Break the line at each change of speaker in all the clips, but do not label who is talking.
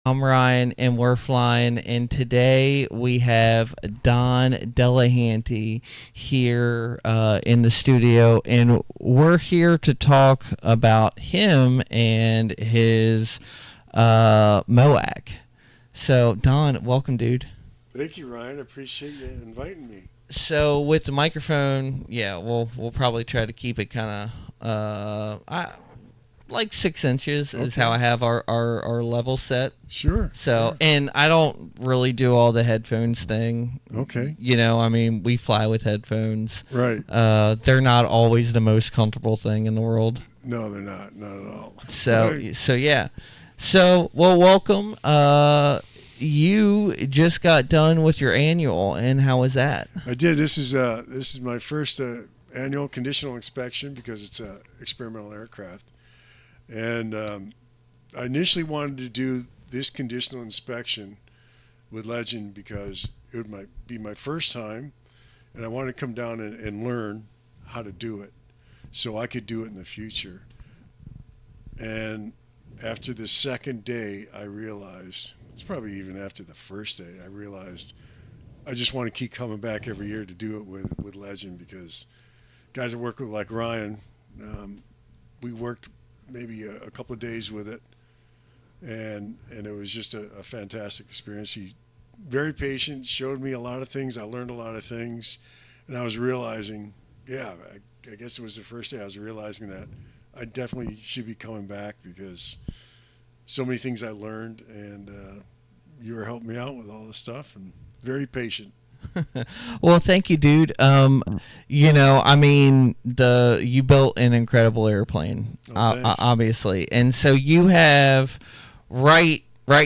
I'm Ryan, and we're flying. And today we have Don Delahanty here in the studio, and we're here to talk about him and his MOAC. So, Don, welcome, dude.
Thank you, Ryan. I appreciate you inviting me.
So, with the microphone, yeah, we'll probably try to keep it kind of like 6 inches is how
Okay.
I have our level set.
Sure.
So,
Sure.
and I don't really do all the headphones thing.
Okay.
I mean, we fly with headphones.
Right.
They're not always the most comfortable thing in the world.
No, they're not. Not at all.
So,
Right.
so yeah. So, well, welcome. You just got done with your annual, and how was that?
I did. This is my first annual conditional inspection because it's a experimental aircraft, and I initially wanted to do this conditional inspection with Legend because it would be my first time, and I wanted to come down and learn how to do it so I could do it in the future. And after the second day, I realized it's probably even after the first day, I realized I just want to keep coming back every year to do it with Legend because guys that work with like Ryan, um, we worked maybe a couple of days with it, and it was just a fantastic experience. He very patient, showed me a lot of things. I learned a lot of things, and I was realizing, yeah, I guess it was the first day I was realizing that I definitely should be coming back because so many things I learned, and you were helping me out with all this stuff, and very patient.
Well, thank you, dude. I mean, the you built an incredible airplane,
Oh, thanks.
obviously, and so you have right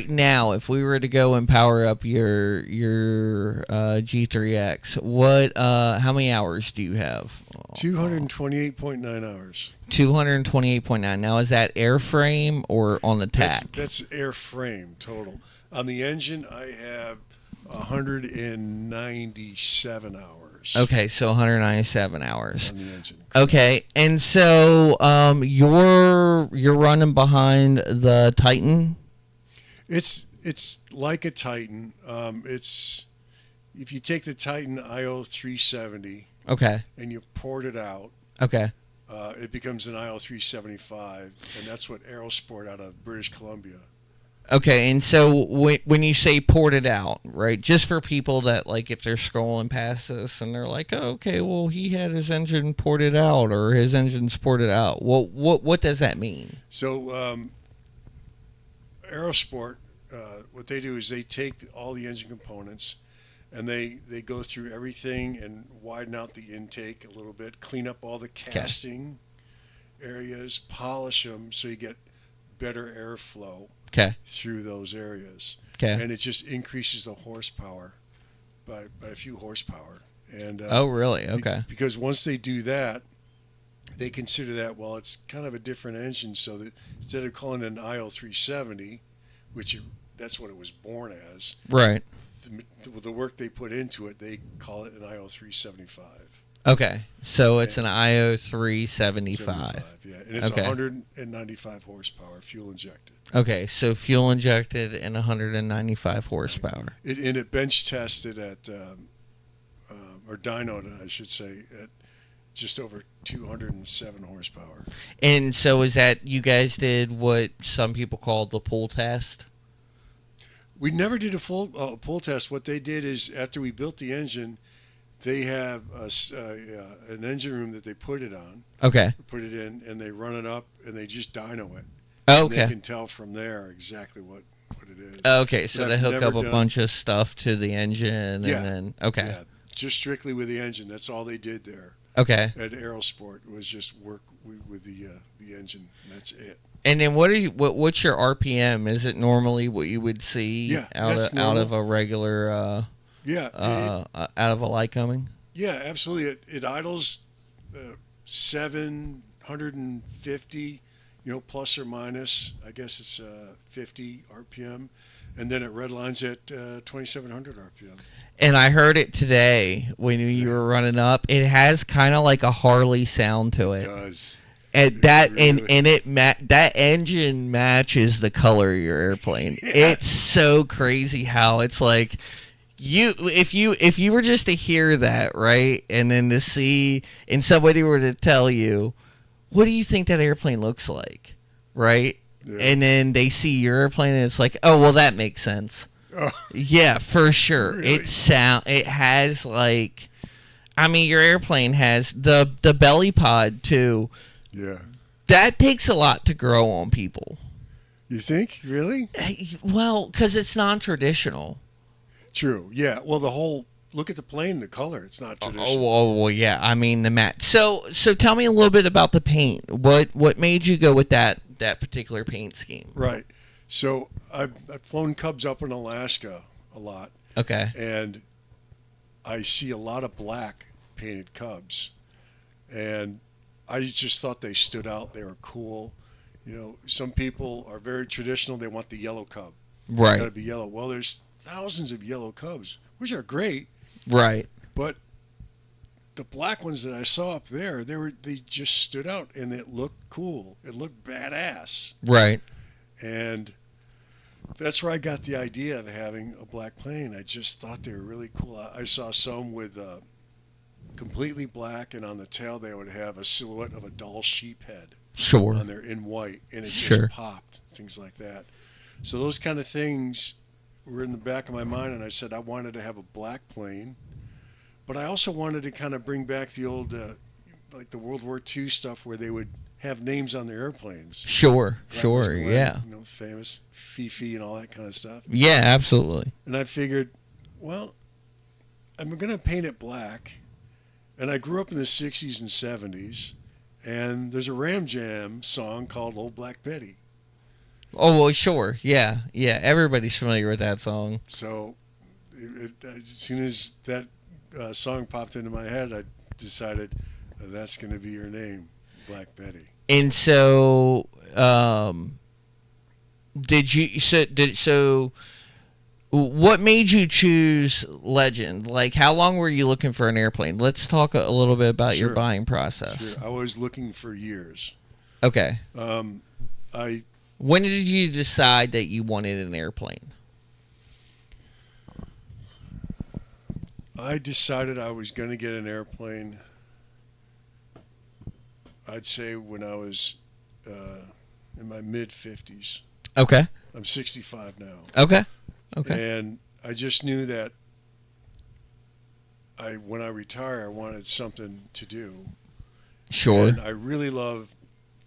now. If we were to go and power up your G3X, what how many hours do you have?
228.9 hours.
228.9. Now, is that airframe or on the
That's
tack?
that's airframe total. On the engine, I have 197 hours
Okay, so 197 hours.
on the engine. Correct.
Okay, and so you're running behind the Titan.
It's like a Titan. It's if you take the Titan IO 370
Okay,
and you port it out,
okay,
it becomes an IO 375, and that's what Aerosport out of British Columbia.
okay. And so when you say ported out, right? Just for people that like, if they're scrolling past this and they're like, oh, okay, well, he had his engine ported out or his engine's ported out. Well, what does that mean?
So Aerosport, what they do is they take all the engine components and they go through everything and widen out the intake a little bit, clean up all the
Okay,
casting areas, polish them so you get better airflow
okay,
through those areas.
okay.
And it just increases the horsepower by a few horsepower. And
Oh, really? Okay,
because once they do that, they consider that, well, it's kind of a different engine. So that instead of calling it an IL 370, that's what it was born as,
right.
the work they put into it, they call it an IL 375.
Okay, so it's
And
an IO 375.
75, yeah. And it's
Okay.
195 horsepower, fuel injected.
Okay, so fuel injected and 195
Right.
horsepower.
And it bench tested at, or dynoed, I should say, at just over 207 horsepower.
And so is that you guys did what some people call the pull test?
We never did a full pull test. What they did is after we built the engine, they have an engine room that they put it on,
Okay.
put it in, and they run it up, and they just dyno it,
Oh,
and they
okay.
can tell from there exactly what it is.
Okay,
But
so they
I've
hook
never
up a
done,
bunch of stuff to the engine and
yeah,
then okay.
yeah, just strictly with the engine. That's all they did there
Okay.
at Aerosport was just work with the engine. And that's it.
And then what's your RPM? Is it normally what you would see
Yeah, that's
out of
normal.
a regular
Yeah,
out of a Lycoming?
yeah, absolutely. It idles 750, plus or minus. I guess it's 50 RPM, and then it redlines at 2,700 RPM.
And I heard it today when you
Yeah,
were running up. It has kind of like a Harley sound to
it
it.
does.
And that engine matches the color of your airplane.
Yeah.
It's so crazy how it's like if you were just to hear that, right, and then to see, and somebody were to tell you, what do you think that airplane looks like, right?
Yeah.
And then they see your airplane and it's like, oh well, that makes sense.
Oh,
Yeah, for sure.
really?
It has like, I mean, your airplane has the belly pod too.
Yeah.
That takes a lot to grow on people.
You think? Really?
Well, because it's non-traditional.
True. Yeah. Well, the whole look at the plane, the color. It's not traditional.
Well, yeah. I mean the mat. So tell me a little bit about the paint. What made you go with that particular paint scheme?
Right. So I've flown Cubs up in Alaska a lot,
Okay.
and I see a lot of black painted Cubs, and I just thought they stood out. They were cool. You know, some people are very traditional. They want the yellow Cub.
Right.
Got to be yellow. Well, there's thousands of yellow Cubs, which are great,
Right.
but the black ones that I saw up there, they just stood out, and it looked cool. It looked badass,
Right.
and that's where I got the idea of having a black plane. I just thought they were really cool. I saw some with completely black, and on the tail they would have a silhouette of a doll sheep head
Sure.
on there in white, and it
Sure.
just popped, things like that. So those kind of things were in the back of my mind, and I said I wanted to have a black plane, but I also wanted to kind of bring back the old, like the World War II stuff where they would have names on their airplanes.
Sure.
That
Sure.
was Glenn,
Yeah.
You know, famous Fifi and all that kind of stuff.
Yeah. Absolutely.
And I figured, well, I'm going to paint it black. And I grew up in the 60s and 70s. And there's a Ram Jam song called Old Black Betty.
Oh well. Sure. Yeah. Yeah. Everybody's familiar with that song.
So as soon as that song popped into my head, I decided that's going to be your name, Black Betty.
And so, what made you choose Legend? Like, how long were you looking for an airplane? Let's talk a little bit about your
Sure.
buying process.
Sure. I was looking for years.
Okay.
I
When did you decide that you wanted an airplane?
decided I was going to get an airplane. I'd say when I was in my mid 50s.
Okay.
I'm 65 now.
Okay. Okay.
And I just knew that when I retire, I wanted something to do.
Sure.
And I really love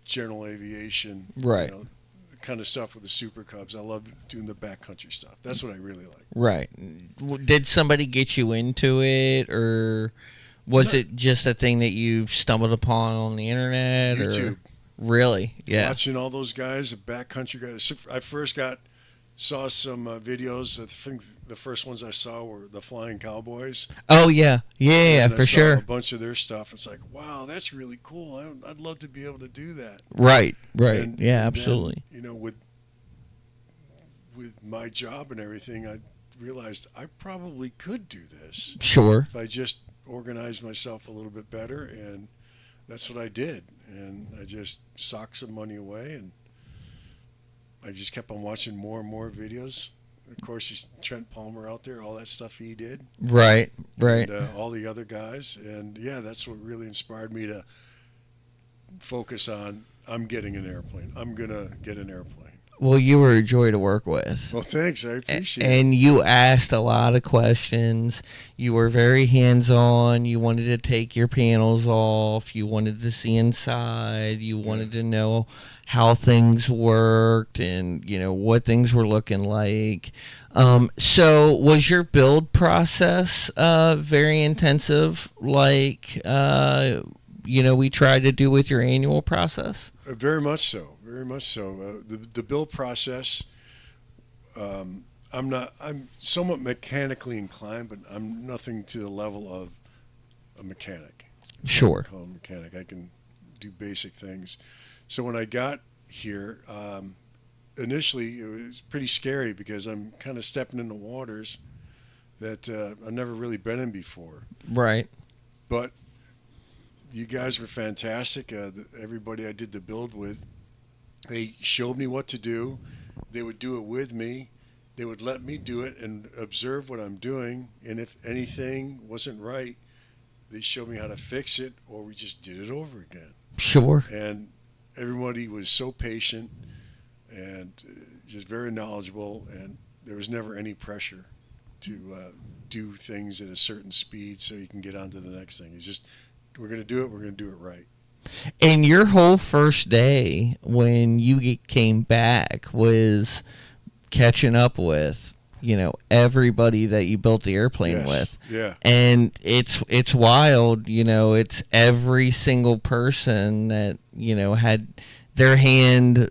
general aviation.
Right.
You know, the kind of stuff with the Super Cubs. I love doing the backcountry stuff. That's what I really like.
Right. Did somebody get you into it, or was it just a thing that you've stumbled upon on the internet?
YouTube.
Or really? Yeah.
Watching all those guys, the backcountry guys. I first saw some videos. I think the first ones I saw were the Flying Cowboys.
Oh yeah, yeah,
And I
for
saw
sure.
a bunch of their stuff. It's like, wow, that's really cool. I'd love to be able to do that.
Right. Right.
And-
Yeah.
and then,
Absolutely.
you know, with my job and everything, I realized I probably could do this
Sure.
if I just organized myself a little bit better, and that's what I did. And I just socked some money away, and I just kept on watching more and more videos. Of course, he's Trent Palmer out there, all that stuff he did,
Right. Right.
and all the other guys. And yeah, that's what really inspired me to focus on. I'm getting an airplane. I'm gonna get an airplane.
Well, you were a joy to work with.
Well, thanks. I appreciate it.
And you asked a lot of questions. You were very hands-on. You wanted to take your panels off. You wanted to see inside. You wanted to know how things worked and, you know, what things were looking like. So was your build process very intensive, like, we tried to do with your annual process?
Very much so. Very much so. The build process. I'm somewhat mechanically inclined, but I'm nothing to the level of a mechanic.
Sure.
I call a mechanic. I can do basic things. So when I got here, initially it was pretty scary because I'm kind of stepping into waters that I've never really been in before.
Right.
But You guys were fantastic. Everybody I did the build with, they showed me what to do. They would do it with me. They would let me do it and observe what I'm doing. And if anything wasn't right, they showed me how to fix it, or we just did it over again.
Sure.
And everybody was so patient and just very knowledgeable, and there was never any pressure to do things at a certain speed so you can get on to the next thing. It's just, we're going to do it, we're going to do it right.
And your whole first day when you came back was catching up with, everybody that you built the airplane
Yes.
with.
Yeah.
And it's wild, it's every single person that, had their hand,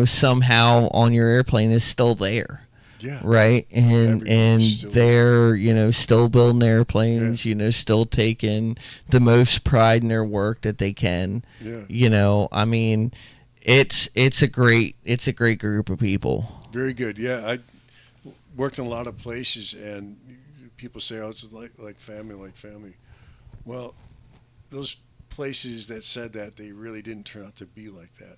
somehow on your airplane is still there.
Yeah.
Right. And
Everybody's still
they're, still building airplanes, still taking the most pride in their work that they can.
Yeah.
I mean, it's a great group of people.
Very good. Yeah. I worked in a lot of places, and people say, oh, it's like family, like family. Well, those places that said that, they really didn't turn out to be like that.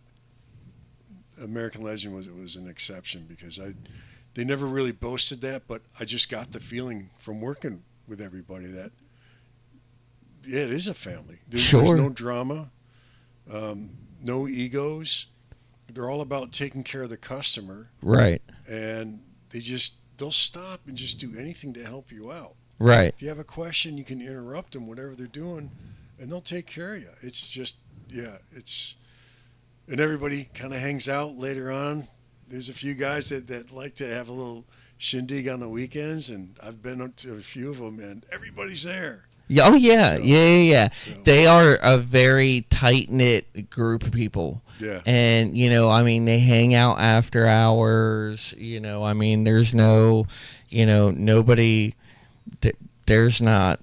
American Legend was an exception, because they never really boasted that, but I just got the feeling from working with everybody that, yeah, it is a family. There's no drama, no egos. They're all about taking care of the customer.
Right.
And they'll stop and just do anything to help you out.
Right.
If you have a question, you can interrupt them, whatever they're doing, and they'll take care of you. It's just, and everybody kind of hangs out later on. There's a few guys that like to have a little shindig on the weekends, and I've been to a few of them, and everybody's there.
Yeah. Oh yeah.
So,
yeah.
So.
They are a very tight knit group of people.
Yeah.
And they hang out after hours. There's no, nobody. There's not,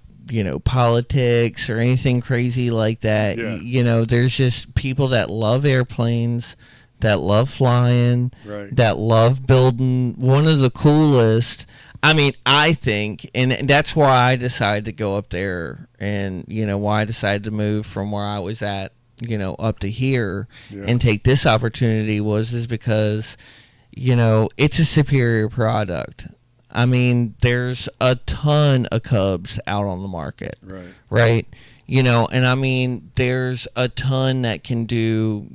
politics or anything crazy like that.
Yeah.
There's just people that love airplanes, that love flying,
right,
that love building. One of the coolest. I think, and that's why I decided to go up there, and why I decided to move from where I was at, up to here, and take this opportunity is because, it's a superior product. There's a ton of Cubs out on the market.
Right.
And there's a ton that can do,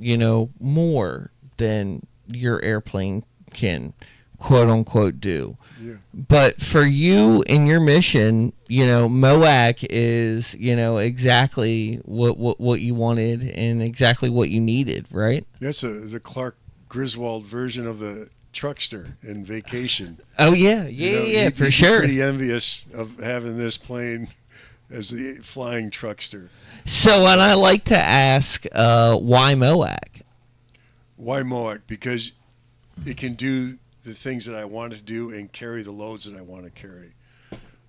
more than your airplane can, quote unquote, do.
Yeah.
But for you and your mission, MOAC is, exactly what you wanted and exactly what you needed, right?
That's the Clark Griswold version of the truckster in Vacation.
Oh yeah, for sure.
Pretty envious of having this plane as the flying truckster.
So, and I like to ask, why MOAC?
Why MOAC? Because it can do the things that I want to do and carry the loads that I want to carry.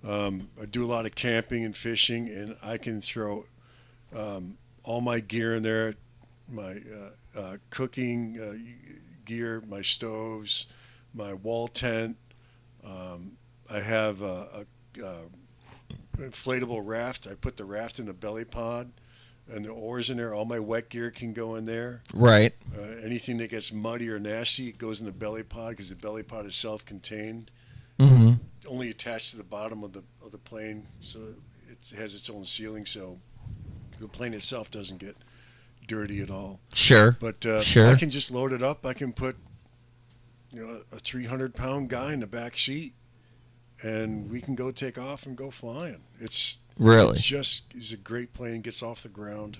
I do a lot of camping and fishing, and I can throw all my gear in there, my cooking gear, my stoves, my wall tent. I have a inflatable raft. I put the raft in the belly pod, and the oars in there. All my wet gear can go in there.
Right.
Anything that gets muddy or nasty, it goes in the belly pod, because the belly pod is self-contained.
Mm-hmm.
Only attached to the bottom of the plane, so it has its own ceiling, so the plane itself doesn't get dirty at all.
Sure.
But
sure.
I can just load it up. I can put a 300-pound guy in the back seat, and we can go take off and go flying. It's a great plane. Gets off the ground,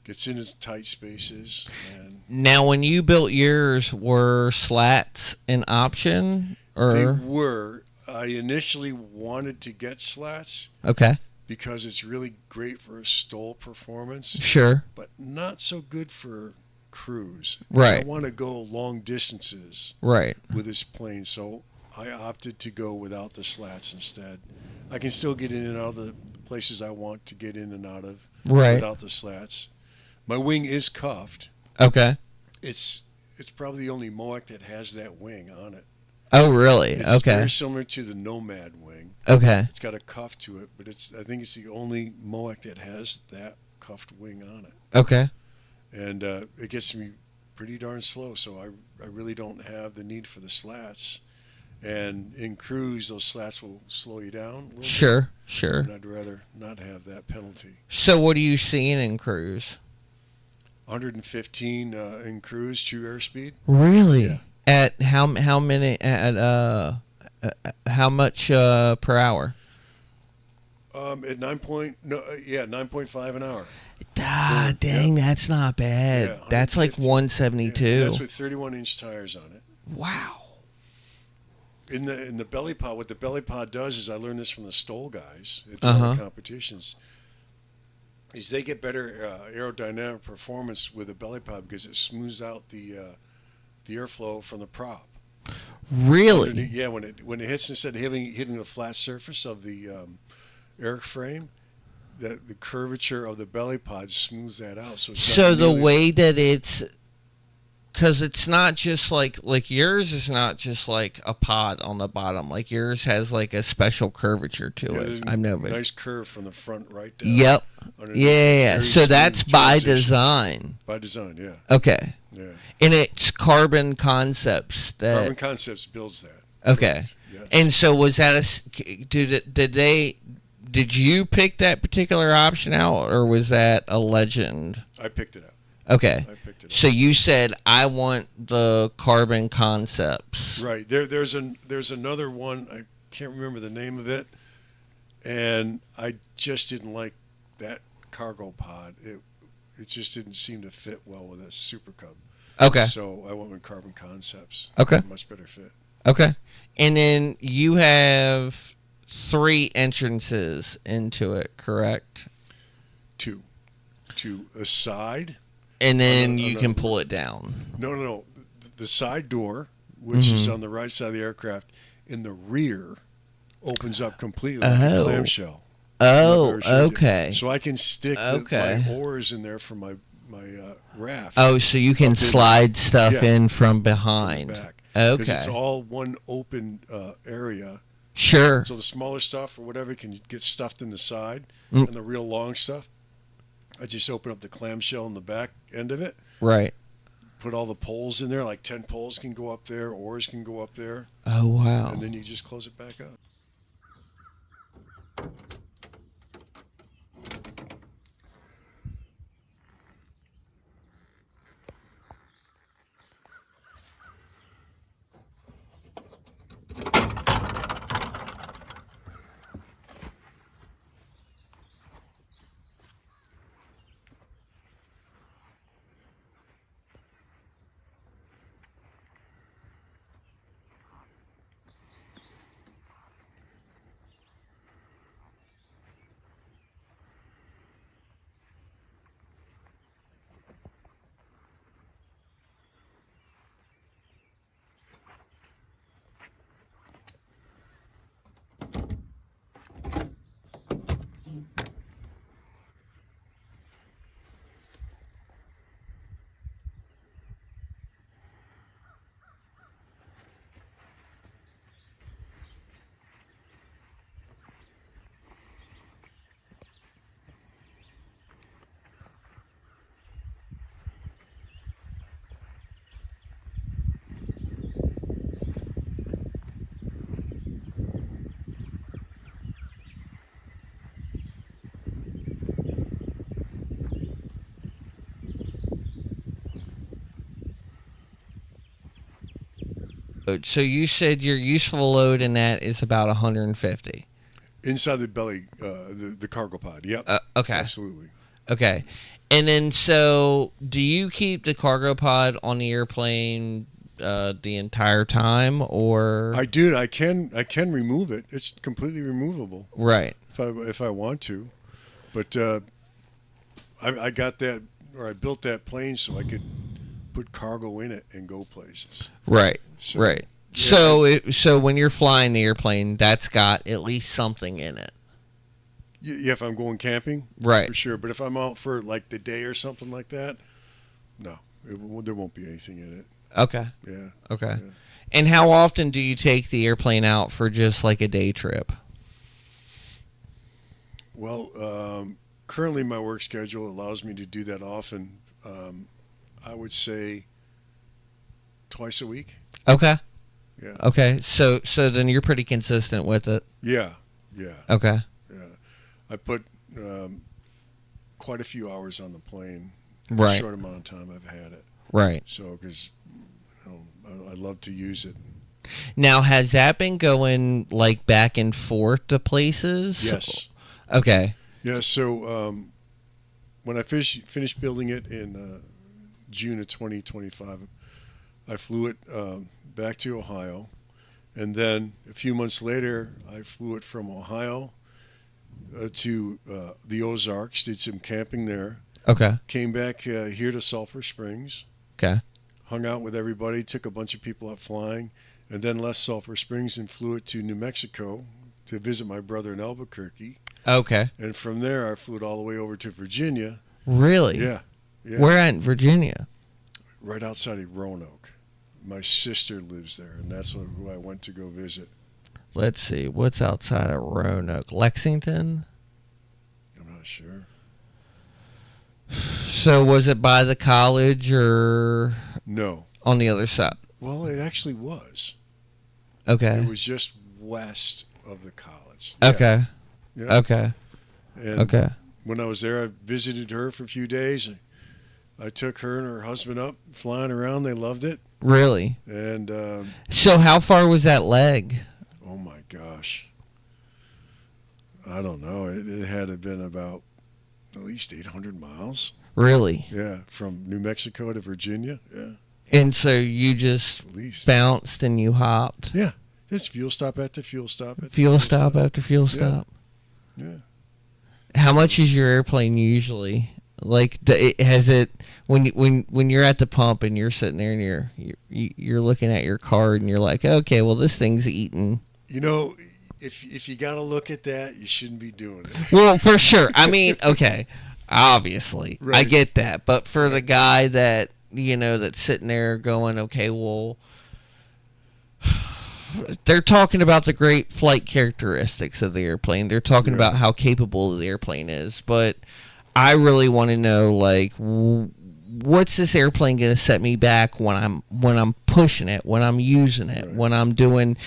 gets in its tight spaces. And
now, when you built yours, were slats an option, or
they were? I initially wanted to get slats.
Okay.
Because it's really great for a stall performance.
Sure.
But not so good for cruise.
Right.
I want to go long distances.
Right.
With this plane, so I opted to go without the slats instead. I can still get in and out of the places I want to get in and out of without the slats. My wing is cuffed.
Okay.
It's probably the only MOAC that has that wing on it.
Oh, really?
It's very similar to the Nomad wing.
Okay.
It's got a cuff to it, but I think it's the only MOAC that has that cuffed wing on it.
Okay.
And it gets me pretty darn slow, so I really don't have the need for the slats. And in cruise, those slats will slow you down a little
Sure.
bit, and I'd rather not have that penalty.
So what are you seeing in cruise?
115 in cruise, true airspeed.
Really?
Yeah.
At how many how much per hour?
At 9.5 an hour.
Dang, that's not bad.
Yeah,
That's like 172.
Yeah, that's with 31-inch tires on it.
Wow.
In the belly pod, what the belly pod does is, I learned this from the Stoll guys at the competitions, is they get better aerodynamic performance with a belly pod because it smooths out the airflow from the prop.
Really?
Yeah, when it hits, instead of hitting the flat surface of the airframe, that the curvature of the belly pod smooths that out.
So the way that it's, because it's not just like yours is not just like a pod on the bottom. Like yours has like a special curvature to it. I've noticed.
Nice curve from the front right down.
Yep. Yeah. So that's by design.
By design, yeah.
Okay.
Yeah.
And it's Carbon Concepts that.
Carbon Concepts builds that.
Okay.
Yes.
And so was that did you pick that particular option out, or was that a legend?
I picked it out.
Okay.
I picked it out.
So you said, I want the Carbon Concepts.
Right. There's another one, I can't remember the name of it, and I just didn't like that cargo pod. It just didn't seem to fit well with a Super Cub.
Okay.
So I went with Carbon Concepts.
Okay.
Much better fit.
Okay. And then you have 3 entrances into it, correct?
Two. A side.
And then you can pull it down.
No. The side door, which is on the right side of the aircraft, in the rear, opens up completely like a clamshell.
Oh, okay.
So I can stick my oars in there for my raft.
Oh, so you can slide stuff in from behind.
Back.
Okay.
Because it's all one open area.
Sure.
So the smaller stuff or whatever can get stuffed in the side, and the real long stuff, I just open up the clamshell in the back end of it.
Right.
Put all the poles in there, like 10 poles can go up there, oars can go up there.
Oh, wow.
And then you just close it back up.
So you said your useful load in that is about 150.
Inside the belly, the cargo pod. Yep.
Okay.
Absolutely.
Okay. And then, so do you keep the cargo pod on the airplane the entire time, or?
I do. I can remove it. It's completely removable.
Right.
If I want to, but I got that, or I built that plane so I could put cargo in it and go places.
Right.
So,
right.
Yeah,
So when you're flying the airplane, that's got at least something in it.
Yeah, if I'm going camping,
right,
for sure. But if I'm out for like the day or something like that, no, there won't be anything in it.
Okay.
Yeah.
Okay.
Yeah.
And how often do you take the airplane out for just like a day trip?
Well, currently my work schedule allows me to do that often. I would say twice a week.
Okay.
Yeah.
Okay. So then you're pretty consistent with it.
Yeah. Yeah.
Okay.
Yeah. I put quite a few hours on the plane in
Right.
a short amount of time I've had it.
Right.
So, because I love to use it.
Now, has that been going like back and forth to places?
Yes.
Okay.
Yeah. So, when I finished building it in June of 2025, I flew it back to Ohio. And then a few months later, I flew it from Ohio to the Ozarks, did some camping there,
Okay.
came back here to Sulphur Springs,
Okay.
hung out with everybody, took a bunch of people out flying, and then left Sulphur Springs and flew it to New Mexico to visit my brother in Albuquerque.
Okay.
And from there, I flew it all the way over to Virginia.
Really?
Yeah. Yeah.
Where at in Virginia?
Right outside of Roanoke. My sister lives there, and that's who I went to go visit.
Let's see. What's outside of Roanoke? Lexington?
I'm not sure.
So was it by the college or
No.
on the other side?
Well, it actually was.
Okay.
It was just west of the college. Yeah.
Okay.
Yeah.
Okay.
And
Okay.
when I was there, I visited her for a few days. I took her and her husband up, flying around. They loved it.
Really?
And,
So how far was that leg?
oh my gosh. I don't know. It had to have been about at least 800 miles.
Really?
Yeah. From New Mexico to Virginia. Yeah.
And so you just
At least.
bounced and you hopped?
Yeah. Just fuel stop after fuel stop. After
Fuel stop after fuel stop?
Yeah.
How much is your airplane usually? Like, has it when you're at the pump and you're sitting there and you're looking at your card and you're like, okay, well this thing's eating.
You know, if you got to look at that, you shouldn't be doing it.
Well, for sure. I mean, okay, obviously, I
Right.
get that, but for the guy that that's sitting there going, okay, well, they're talking about the great flight characteristics of the airplane. They're talking
Yeah.
about how capable the airplane is, but I really want to know, like, what's this airplane going to set me back when I'm pushing it, when I'm using it,
Right.
when I'm doing,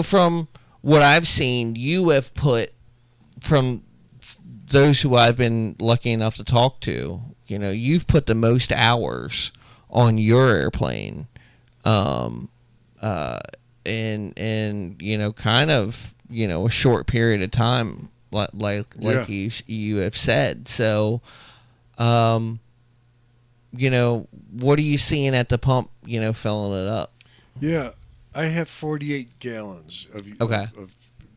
from what I've seen, you have put from those who I've been lucky enough to talk to, you've put the most hours on your airplane, and kind of a short period of time, like
Yeah.
you have said. So, what are you seeing at the pump? Filling it up.
Yeah. I have 48 gallons
Okay.
of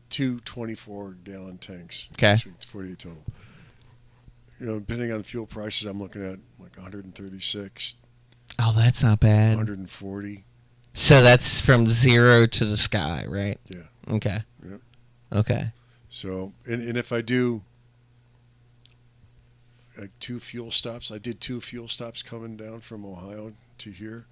two 24-gallon tanks.
Okay.
48 total. Depending on fuel prices, I'm looking at like 136,
Oh, that's not bad.
140.
So that's from zero to the sky, right?
Yeah.
Okay.
Yep.
Okay.
So, and if I do like two fuel stops, I did two fuel stops coming down from Ohio to here.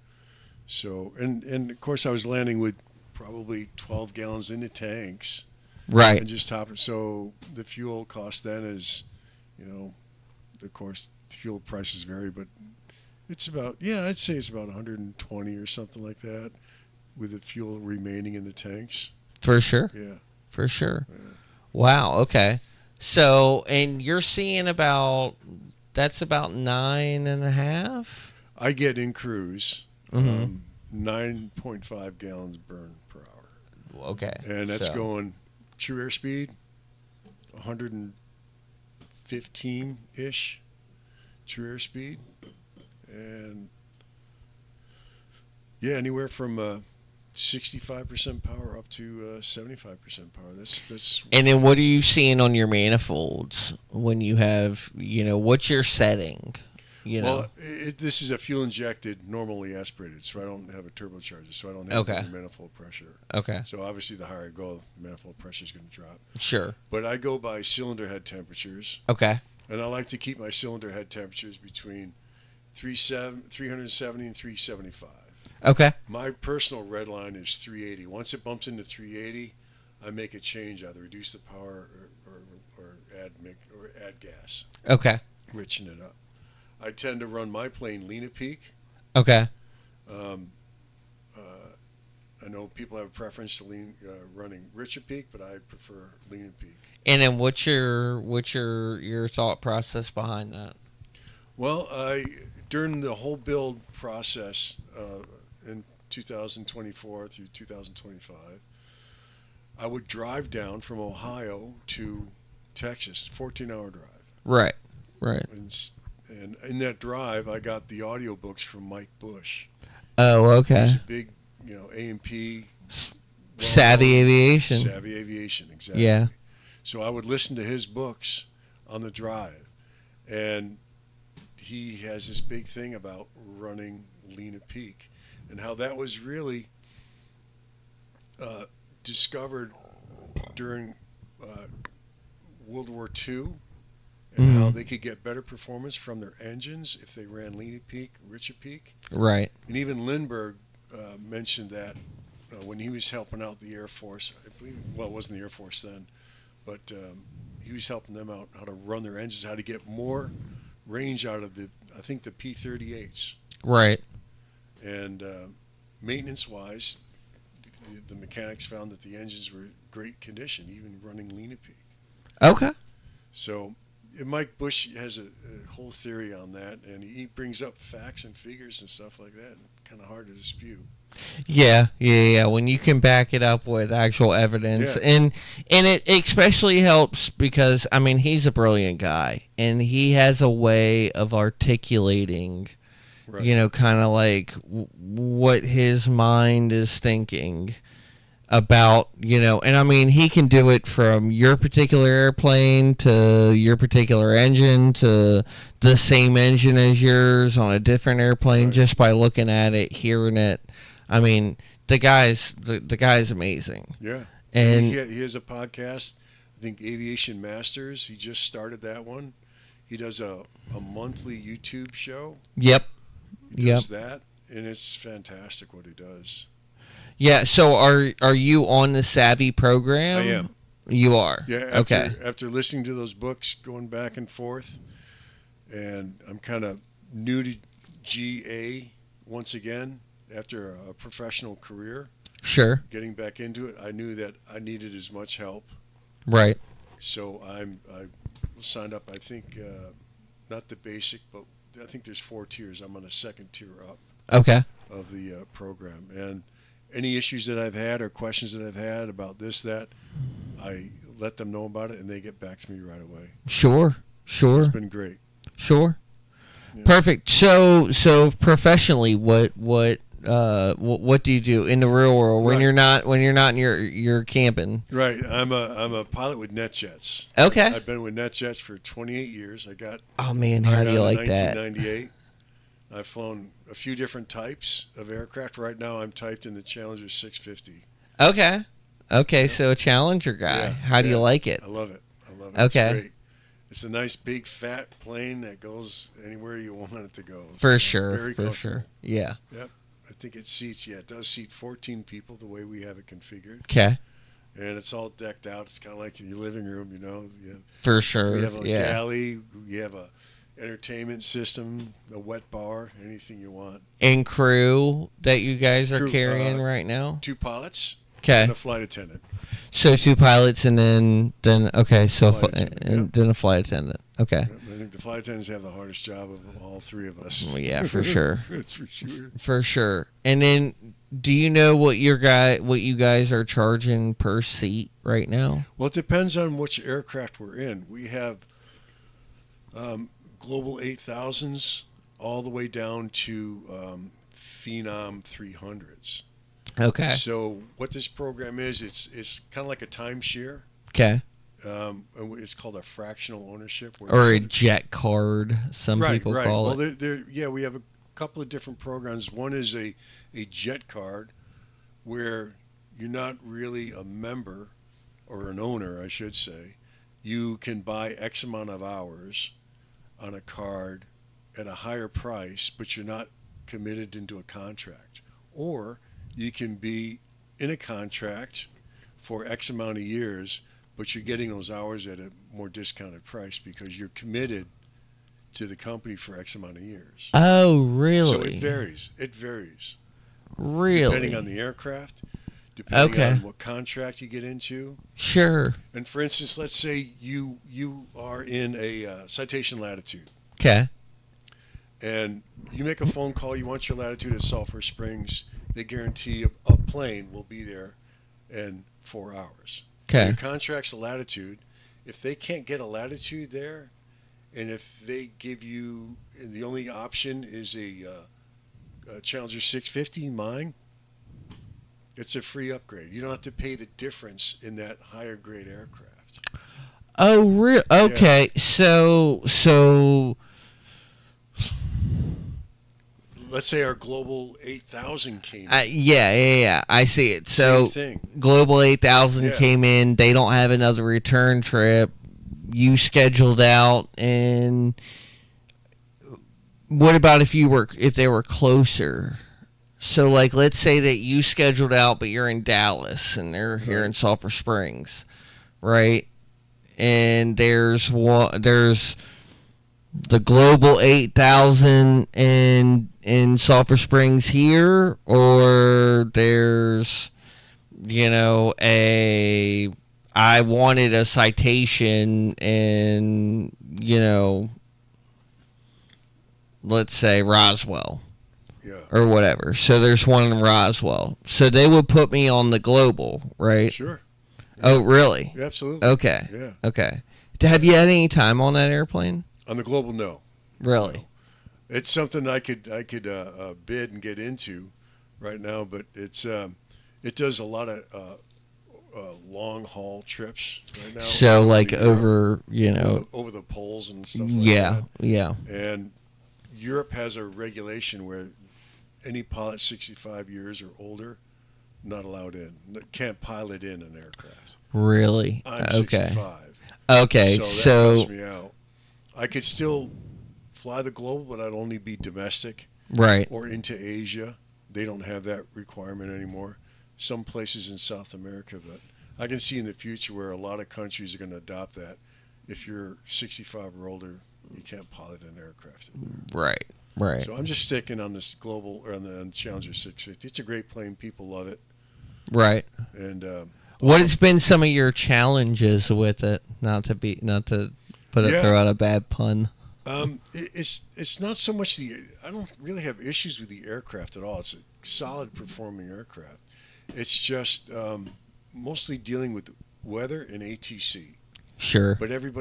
So, and of course I was landing with probably 12 gallons in the tanks
Right.
and just topping. So the fuel cost then is, of course, fuel prices vary, but it's about, I'd say it's about 120 or something like that with the fuel remaining in the tanks.
For sure.
Yeah.
For sure.
Yeah.
Wow. Okay. So, and you're seeing that's about 9.5.
I get in cruise
Mhm.
9.5 gallons burn per hour.
Okay.
And that's
So-
going true airspeed 115-ish true airspeed. And anywhere from 65% power up to 75% power. That's
And then what are you seeing on your manifolds when you have, what's your setting?
Well, this is a fuel injected, normally aspirated, so I don't have a turbocharger, so I don't have
Okay.
any manifold pressure.
Okay.
So obviously, the higher I go, the manifold pressure is going to drop.
Sure.
But I go by cylinder head temperatures,
Okay.
and I like to keep my cylinder head temperatures between 370 and 375.
Okay.
My personal red line is 380. Once it bumps into 380, I make a change, either reduce the power or had gas,
Okay.
richen it up. I tend to run my plane lean at peak.
Okay.
Um, I know people have a preference to running rich at peak, but I prefer lean at peak.
And then what's your thought process behind that?
Well, during the whole build process in 2024 through 2025, I would drive down from Ohio to Texas, 14-hour drive.
Right. Right.
And in that drive, I got the audiobooks from Mike Bush.
Oh, okay.
He's a big, A&P,
Savvy Aviation.
Savvy Aviation, exactly.
Yeah.
So I would listen to his books on the drive, and he has this big thing about running lean at peak, and how that was really discovered during World War II, and how they could get better performance from their engines if they ran lean at peak, rich at peak.
Right.
And even Lindbergh mentioned that when he was helping out the Air Force. I believe, well, it wasn't the Air Force then, but he was helping them out how to run their engines, how to get more range out of I think the P-38s.
Right.
And maintenance-wise, the mechanics found that the engines were in great condition, even running lean at peak.
Okay.
So Mike Bush has a whole theory on that, and he brings up facts and figures and stuff like that. Kind of hard to dispute.
Yeah. When you can back it up with actual evidence,
Yeah.
and it especially helps because I mean he's a brilliant guy, and he has a way of articulating,
Right.
kind of like what his mind is thinking about, and I mean he can do it from your particular airplane to your particular engine to the same engine as yours on a different airplane,
Right.
just by looking at it, hearing it. I mean the guy's amazing.
Yeah.
And
He has a podcast, I think Aviation Masters. He just started that one. He does a monthly YouTube show.
yep.
He
Yep.
does that, and it's fantastic what he does.
Yeah, so are you on the Savvy program?
I am.
You are.
Yeah,
Okay.
after listening to those books, going back and forth, and I'm kind of new to GA once again after a professional career.
Sure.
Getting back into it, I knew that I needed as much help,
Right.
so I signed up. I think not the basic, but I think there's 4 tiers. I'm on the second tier up
Okay.
of the program, and any issues that I've had or questions that I've had about this, that, I let them know about it, and they get back to me right away.
Sure.
So it's been great.
Sure.
Yeah.
Perfect. So professionally, what do you do in the real world when
Right.
you're not in your camping?
Right. I'm a pilot with NetJets.
Okay.
I've been with NetJets for 28 years. I got
Oh man, how
hired
do you
on in
like that?
1998. I've flown a few different types of aircraft. Right now, I'm typed in the Challenger 650.
Okay. Okay, so a Challenger guy.
Yeah,
How do you
yeah.
like it?
I love it. I love it.
Okay.
It's great. It's a nice, big, fat plane that goes anywhere you want it to go.
For
So,
sure.
very
For
comfortable.
sure. Yeah.
Yep. I think it does seat 14 people the way we have it configured.
Okay.
And it's all decked out. It's kind of like your living room,
For sure.
We have a
Yeah.
galley. We have a entertainment system, a wet bar, anything you want.
And crew that you guys are
Crew,
carrying right now?
2 pilots
Okay.
and a flight attendant.
So 2 pilots and then okay, so
Flight attendant,
and then a flight attendant. Okay.
Yep, I think the flight attendants have the hardest job of all 3 of us.
Well, yeah, for sure.
That's for sure.
For sure. And then do you know what you guys are charging per seat right now?
Well, it depends on which aircraft we're in. We have Global 8000s all the way down to Phenom 300s.
Okay.
So what this program is, it's kind of like a timeshare.
Okay.
It's called a fractional ownership. Where
Or
you
a jet card, some people call
well,
it.
we have a couple of different programs. One is a jet card where you're not really a member or an owner, I should say. You can buy X amount of hours on a card at a higher price, but you're not committed into a contract. Or you can be in a contract for X amount of years, but you're getting those hours at a more discounted price because you're committed to the company for X amount of years.
Oh,
So it
really?
varies. It varies depending on
Really?
the aircraft, depending
Okay.
on what contract you get into.
Sure.
And for instance, let's say you are in a citation latitude,
Okay.
and you make a phone call. You want your latitude at Sulphur Springs. They guarantee a plane will be there in 4 hours.
Okay.
Your contract's a latitude. If they can't get a latitude there, and if they give you, and the only option is a Challenger 650, mine, it's a free upgrade. You don't have to pay the difference in that higher grade aircraft.
Oh, real?
Yeah.
Okay. So.
Let's say our Global 8000 came in.
Yeah. I see it. So,
Same thing.
Global 8000
Yeah.
came in. They don't have another return trip. You scheduled out, and what about if they were closer? So, like, let's say that you scheduled out, but you're in Dallas, and they're here in
Right.
Sulphur Springs, right? And there's the Global 8000 in Sulphur Springs here, or there's I wanted a citation in let's say Roswell
Yeah.
or whatever. So there's one in Roswell. So they would put me on the Global, right?
Sure.
Oh, really?
Yeah, absolutely.
Okay.
Yeah.
Okay. Have you had any time on that airplane?
On the Global, no.
Really?
It's something I could bid and get into right now, but it does a lot of long haul trips right now.
So like
to Europe,
over,
over the poles and stuff like
yeah,
that.
yeah.
And Europe has a regulation where any pilot 65 years or older not allowed in, can't pilot in an aircraft.
Really?
I'm
Okay.
65.
Okay.
So that
So,
cuts me out. I could still fly the Global, but I'd only be domestic
right.
or into Asia. They don't have that requirement anymore. Some places in South America, but I can see in the future where a lot of countries are going to adopt that. If you're 65 or older, you can't pilot an aircraft in there.
Right. Right.
So I'm just sticking on this Global or on the Challenger 650. It's a great plane. People love it.
Right.
And
What has been some of your challenges with it? Not to
Yeah.
throw out a bad pun.
It's not so much I don't really have issues with the aircraft at all. It's a solid performing aircraft. It's just mostly dealing with weather and ATC.
Sure.
But every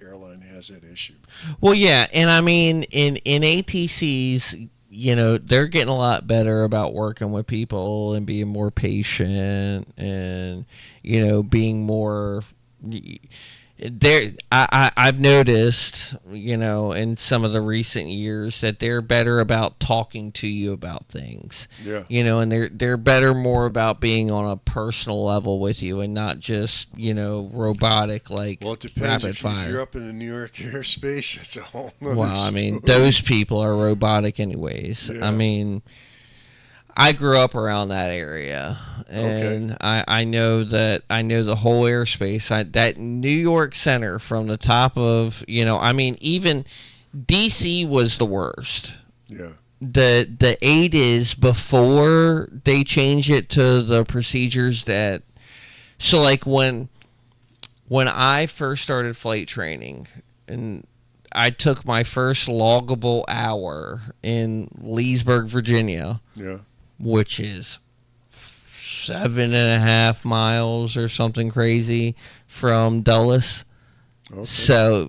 airline has that issue.
Well, yeah, and I mean in ATCs, they're getting a lot better about working with people and being more patient and being more there. I've noticed in some of the recent years that they're better about talking to you about things.
Yeah.
And they're better more about being on a personal level with you and not just robotic like
Well, it depends.
rapid
If
fire.
you're up in the New York airspace, it's a whole nother
Well, I mean,
story.
those people are robotic anyways.
Yeah.
I mean, I grew up around that area, and I know the whole airspace. That New York Center from the top of, I mean, even D.C. was the worst.
Yeah.
The 8 is before they change it to the procedures that, so like when I first started flight training, and I took my first loggable hour in Leesburg, Virginia,
Yeah.
which is 7.5 miles or something crazy from Dulles.
Okay.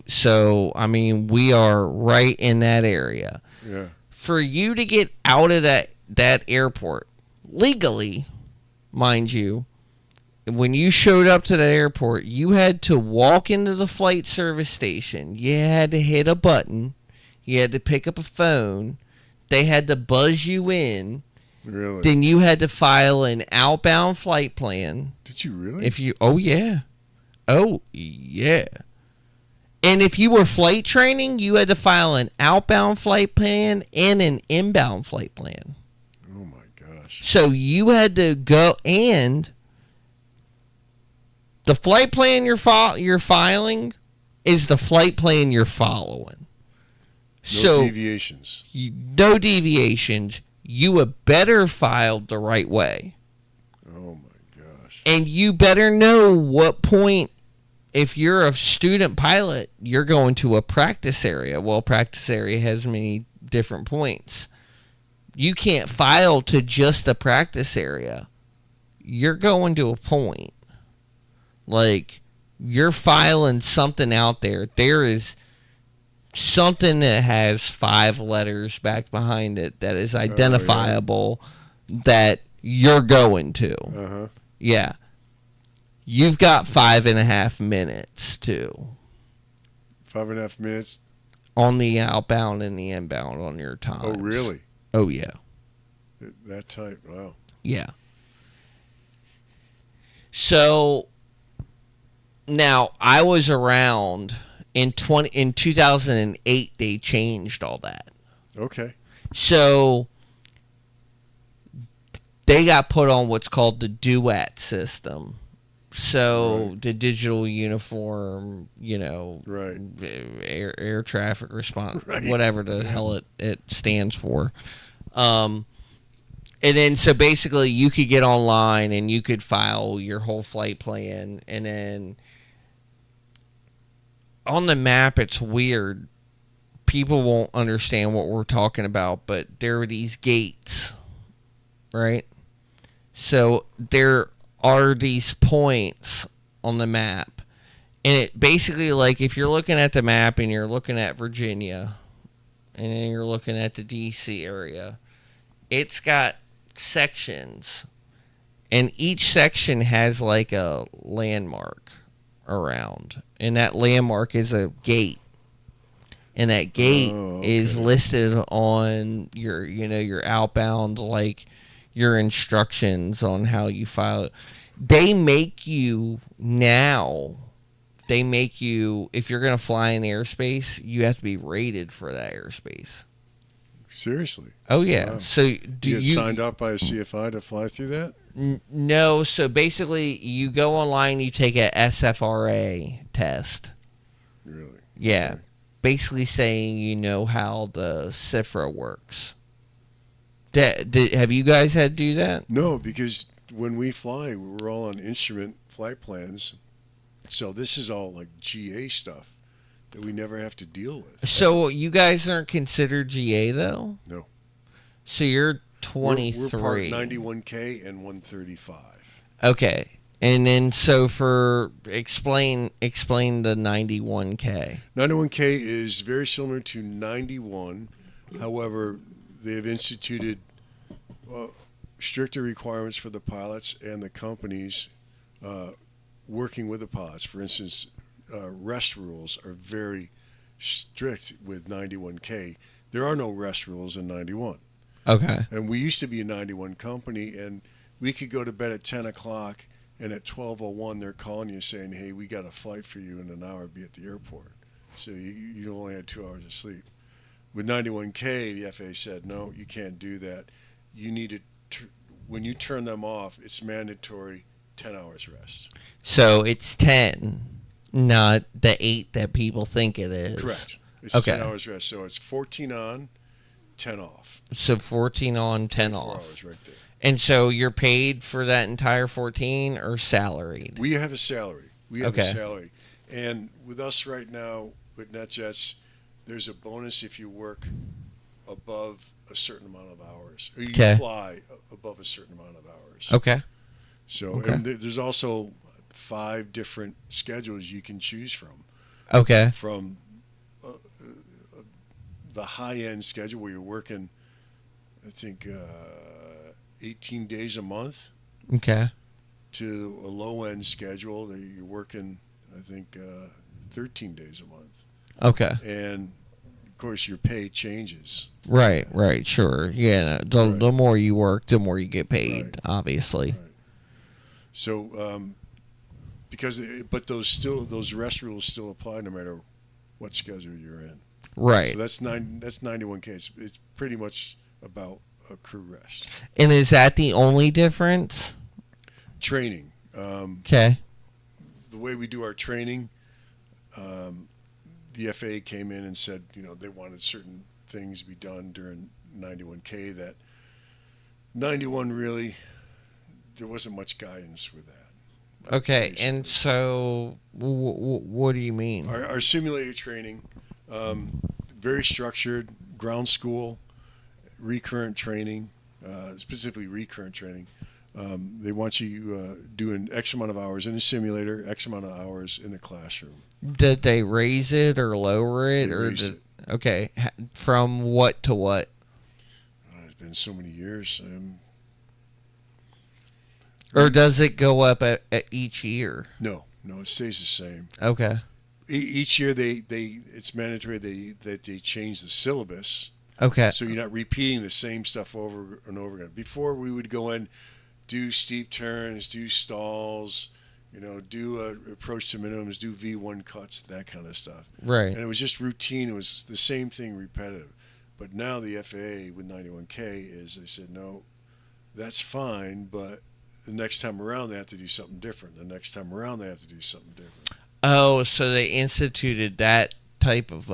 So I mean, we are right in that area.
Yeah.
For you to get out of that airport legally, mind you, when you showed up to that airport, you had to walk into the flight service station. You had to hit a button. You had to pick up a phone. They had to buzz you in.
Really?
Then you had to file an outbound flight plan.
Did you really?
Oh yeah. And if you were flight training, you had to file an outbound flight plan and an inbound flight plan.
Oh my gosh.
So you had to go, and The flight plan you're filing is the flight plan you're following.
No deviations.
No deviations. You had better filed the right way.
Oh my gosh.
And you better know what point, if you're a student pilot, you're going to a practice area. Well, practice area has many different points. You can't file to just the practice area. You're going to a point. Like, you're filing something out there. There is something that has 5 letters back behind it that is identifiable that you're going to.
Uh-huh.
Yeah. You've got 5.5 minutes too.
5.5 minutes?
On the outbound and the inbound on your time.
Oh, really?
Oh, yeah.
That tight? Wow.
Yeah. So, now, I was around in 2008. They changed all that.
Okay.
So they got put on what's called the duet system. So the digital uniform,
right,
air traffic response, whatever the hell it stands for. And then, so basically, you could get online and you could file your whole flight plan, and then on the map, it's weird. People won't understand what we're talking about, but there are these gates, right? So there are these points on the map. And it basically, like, if you're looking at the map and you're looking at Virginia, and then you're looking at the D.C. area, it's got sections. And each section has, like, a landmark around. And that landmark is a gate. And that gate is listed on your outbound, like, your instructions on how you file it. They make you, if you're going to fly in airspace, you have to be rated for that airspace.
Seriously?
Oh, yeah.
Wow.
So
you get signed up by a CFI to fly through that?
No. So basically, you go online, you take a SFRA test.
Really?
Yeah.
Okay.
Basically saying you know how the CIFRA works. Have you guys had to do that?
No, because when we fly, we're all on instrument flight plans. So this is all like GA stuff that we never have to deal with.
So you guys aren't considered GA, though?
No.
So you're 23.
We're part 91K and 135.
Okay. And then, so explain the 91K.
91K is very similar to 91. However, they have instituted stricter requirements for the pilots and the companies working with the pilots. For instance, rest rules are very strict with 91K. There are no rest rules in 91.
Okay.
And we used to be a 91 company, and we could go to bed at 10 o'clock, and at 12:01 they're calling you saying, hey, we got a flight for you in an hour, be at the airport. So you only had 2 hours of sleep. With 91K, the FAA said, no, you can't do that. You need to, when you turn them off, it's mandatory 10 hours rest.
So it's 10, not the 8 that people think it is.
Correct. It's 10 hours rest. So it's 14 on, 10 off.
So 14 on, 10 off. 4
hours right there.
And so you're paid for that entire 14 or salaried?
We have a salary. We have a salary. And with us right now, with NetJets, there's a bonus if you work above a certain amount of hours. Or you fly above a certain amount of hours.
Okay.
So and there's also 5 different schedules you can choose from.
Okay.
From the high-end schedule where you're working, I think, 18 days a month.
Okay.
To a low-end schedule that you're working, I think, 13 days a month.
Okay.
And, of course, your pay changes.
Right, sure. Yeah, the more you work, the more you get paid, obviously.
Right. So, but those rest rules still apply no matter what schedule you're in.
Right.
So that's 91K. It's pretty much about a crew rest.
And is that the only difference?
Training.
Okay.
the way we do our training, the FAA came in and said, they wanted certain things to be done during 91K that 91 really, there wasn't much guidance with that.
Okay,
Basically.
and so what do you mean?
Our simulator training, very structured, ground school, recurrent training, specifically recurrent training. They want you doing X amount of hours in the simulator, X amount of hours in the classroom.
Did they raise it or lower it?
They raised it.
Okay, from what to what?
It's been so many years.
Or does it go up at each year?
No, it stays the same.
Okay.
Each year it's mandatory that they change the syllabus.
Okay.
So you're not repeating the same stuff over and over again. Before we would go in, do steep turns, do stalls, do approach to minimums, do V1 cuts, that kind of stuff.
Right.
And it was just routine. It was the same thing, repetitive. But now the FAA with 91K is they said, no, that's fine, but the next time around they have to do something different. The next time around they have to do something different.
Oh, so they instituted that type of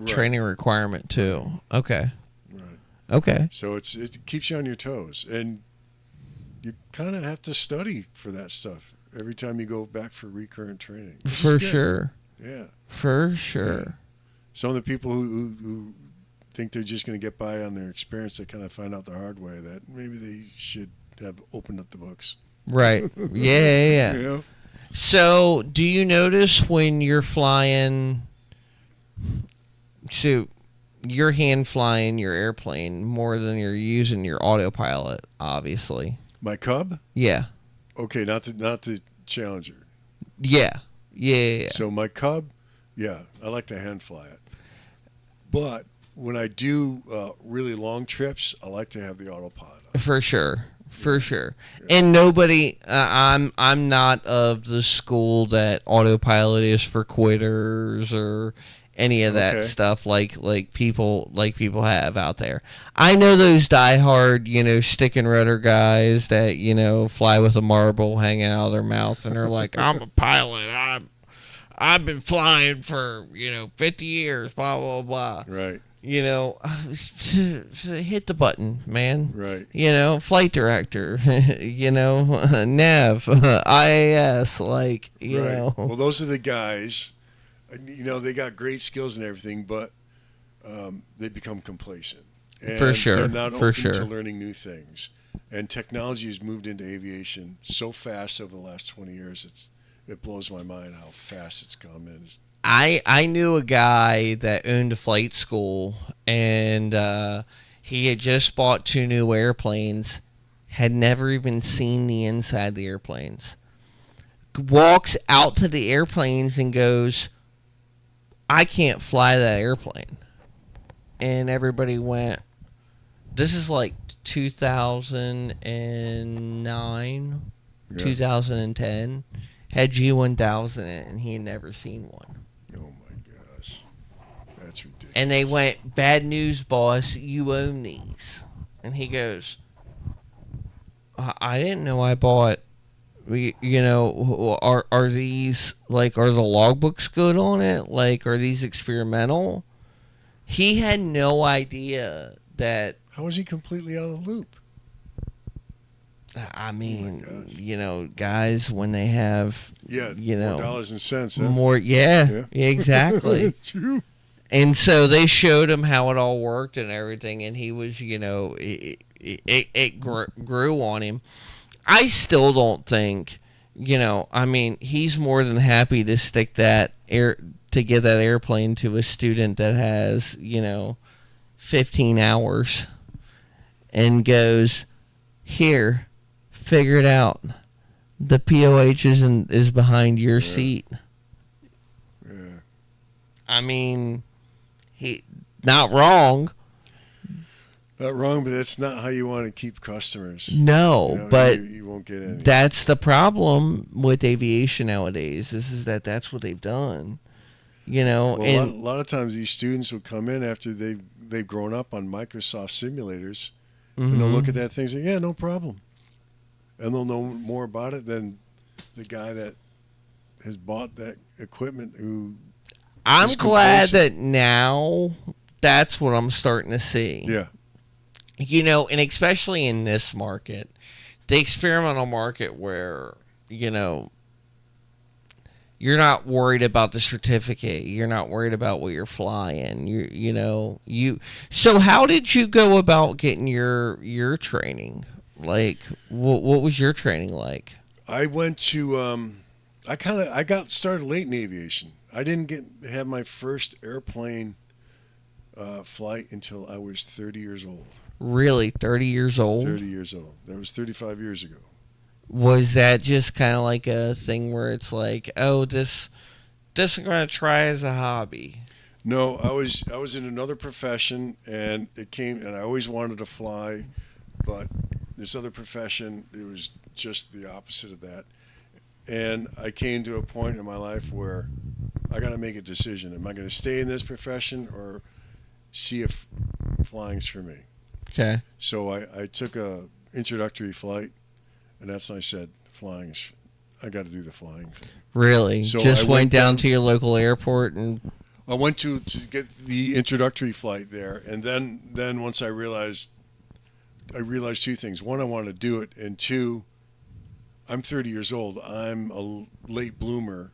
training requirement too. Okay.
Right.
Okay.
So it keeps you on your toes, and you kind of have to study for that stuff every time you go back for recurrent training.
For sure.
Yeah.
For sure.
Yeah. Some of the people who think they're just going to get by on their experience, they kind of find out the hard way that maybe they should have opened up the books.
Right. Yeah. So, do you notice when you're flying? So, you're hand flying your airplane more than you're using your autopilot, obviously.
My Cub?
Yeah.
Okay, not the Challenger.
Yeah.
So my Cub, I like to hand fly it. But when I do really long trips, I like to have the autopilot on.
For sure. And nobody, I'm not of the school that autopilot is for quitters or any of that stuff like people have out there. I know those diehard, stick and rudder guys that fly with a marble hanging out of their mouth and they're like, I'm a pilot. I've been flying for 50 years. Blah blah blah.
Right.
Hit the button, man.
Right.
Flight director, nav, IAS,
know. Well, those are the guys, they got great skills and everything, but they become complacent. And
for sure.
They're not
open
to learning new things. And technology has moved into aviation so fast over the last 20 years, it blows my mind how fast it's come in.
I knew a guy that owned a flight school, and he had just bought 2 new airplanes, had never even seen the inside of the airplanes. Walks out to the airplanes and goes, I can't fly that airplane. And everybody went, this is like 2009, 2010, had G1000 in it, and he had never seen one.
Oh my gosh, that's ridiculous.
And they went, bad news, boss, you own these. And he goes, I didn't know I bought, are these, are the logbooks good on it? Are these experimental? He had no idea that.
How was he completely out of the loop?
I mean, guys, when they have,
more dollars and cents, huh?
More, exactly.
That's true.
And so they showed him how it all worked and everything, and he was, it grew on him. I still don't think, he's more than happy to stick to get that airplane to a student that has, 15 hours and goes, here, figure it out. The POH is behind your seat.
Yeah.
I mean, he not wrong.
Not wrong, but that's not how you want to keep customers.
No, but
you won't get any.
That's the problem with aviation nowadays. That's what they've done.
Well, a lot of times these students will come in after they've grown up on Microsoft simulators, and they'll look at that thing and say, yeah, no problem. And they'll know more about it than the guy that has bought that equipment who
I'm
is
glad
complacent.
that now that's what I'm starting to see.
Yeah.
And especially in this market, the experimental market where, you know, you're not worried about the certificate. You're not worried about what you're flying. You. So how did you go about getting your training? Like, what was your training like?
I went to I got started late in aviation. I didn't get have my first airplane flight until I was 30 years old.
Really, 30 years old?
30 years old. That was 35 years ago.
Was that just kind of like a thing where it's like, oh, this I'm gonna try as a hobby?
No, I was in another profession, and it came, and I always wanted to fly, but this other profession, it was just the opposite of that. And I came to a point in my life where I got to make a decision. Am I going to stay in this profession or see if flying's for me?
Okay.
So I took a introductory flight, and that's when I said flying's. I got to do the flying thing.
Really?
So
Just
I
went down to your local airport and
I went to get the introductory flight there, and then once I realized two things. One, I wanted to do it, and two, I'm 30 years old. I'm a late bloomer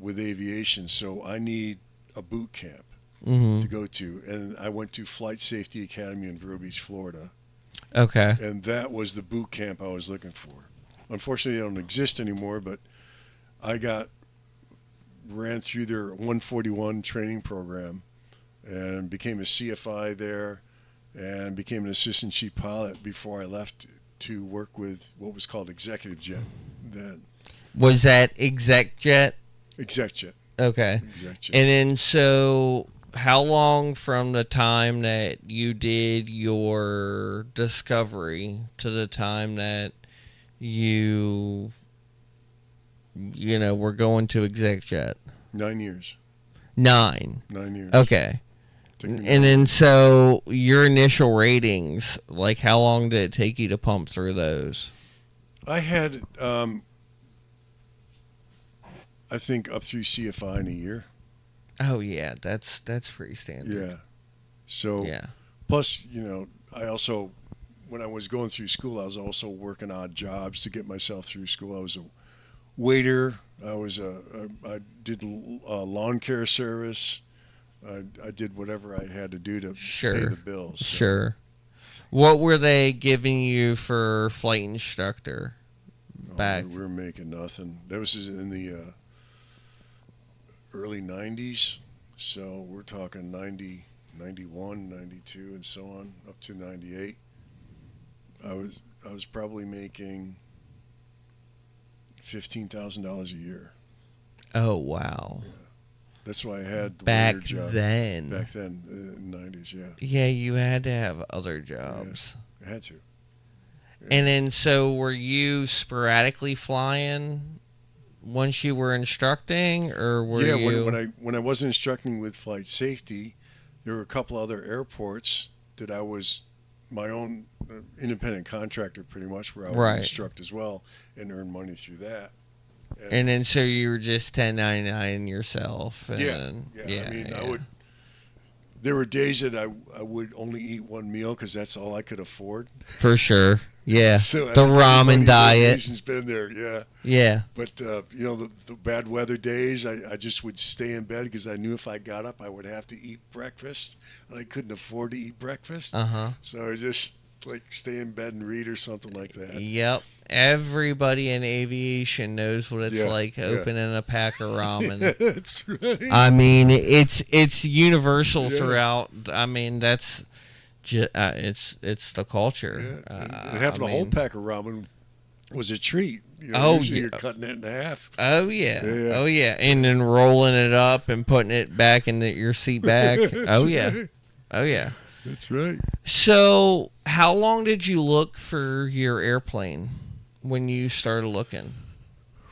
with aviation, so I need a boot camp to go to. And I went to Flight Safety Academy in Vero Beach, Florida,
okay.
and that was the boot camp I was looking for. Unfortunately, they don't exist anymore, but I ran through their 141 training program and became a CFI there and became an assistant chief pilot before I left to work with what was called Executive Jet then.
Was that exec jet?
Exec Jet.
Okay.
Exec Jet.
And then so how long from the time that you did your discovery to the time that you were going to exec jet?
9 years.
9.
9 years.
Okay.
Took me
And
9
then
years.
so your initial ratings, like how long did it take you to pump through those?
I had, I think, up through CFI in a year.
Oh yeah, that's pretty standard.
Yeah. So,
Yeah.
plus, I also, when I was going through school, I was also working odd jobs to get myself through school. I was a waiter. I did lawn care service. I did whatever I had to do to pay the bills. So.
Sure. What were they giving you for flight instructor back?
We were making nothing. That was in the early 90s. So we're talking 90, 91, 92, and so on, up to 98. I was probably making $15,000 a year.
Oh wow.
Yeah. That's why I had the
Back
waiter job.
then.
Back then, in the 90s, yeah.
Yeah, you had to have other jobs.
I had to. Yeah.
And then so were you sporadically flying once you were instructing, or were you?
When I wasn't instructing with flight safety, there were a couple other airports that I was my own independent contractor, pretty much, where I would instruct as well and earn money through that.
And then so you were just 1099 yourself. And,
yeah. I mean, I would. There were days that I would only eat one meal because that's all I could afford.
For sure. Yeah.
So
the ramen diet.
Has been there, yeah.
Yeah.
But the bad weather days, I just would stay in bed because I knew if I got up, I would have to eat breakfast, and I couldn't afford to eat breakfast. So I just stay in bed and read or something like that.
Yep. Everybody in aviation knows what it's like opening a pack of ramen.
That's right.
I mean, it's universal throughout. I mean, that's it's the culture.
Yeah. And having a whole pack of ramen was a treat. Usually you're cutting it in half.
Oh yeah. Oh yeah, and then rolling it up and putting it back into your seat back. Oh yeah.
Right.
Oh yeah.
That's right.
So, how long did you look for your airplane when you started looking?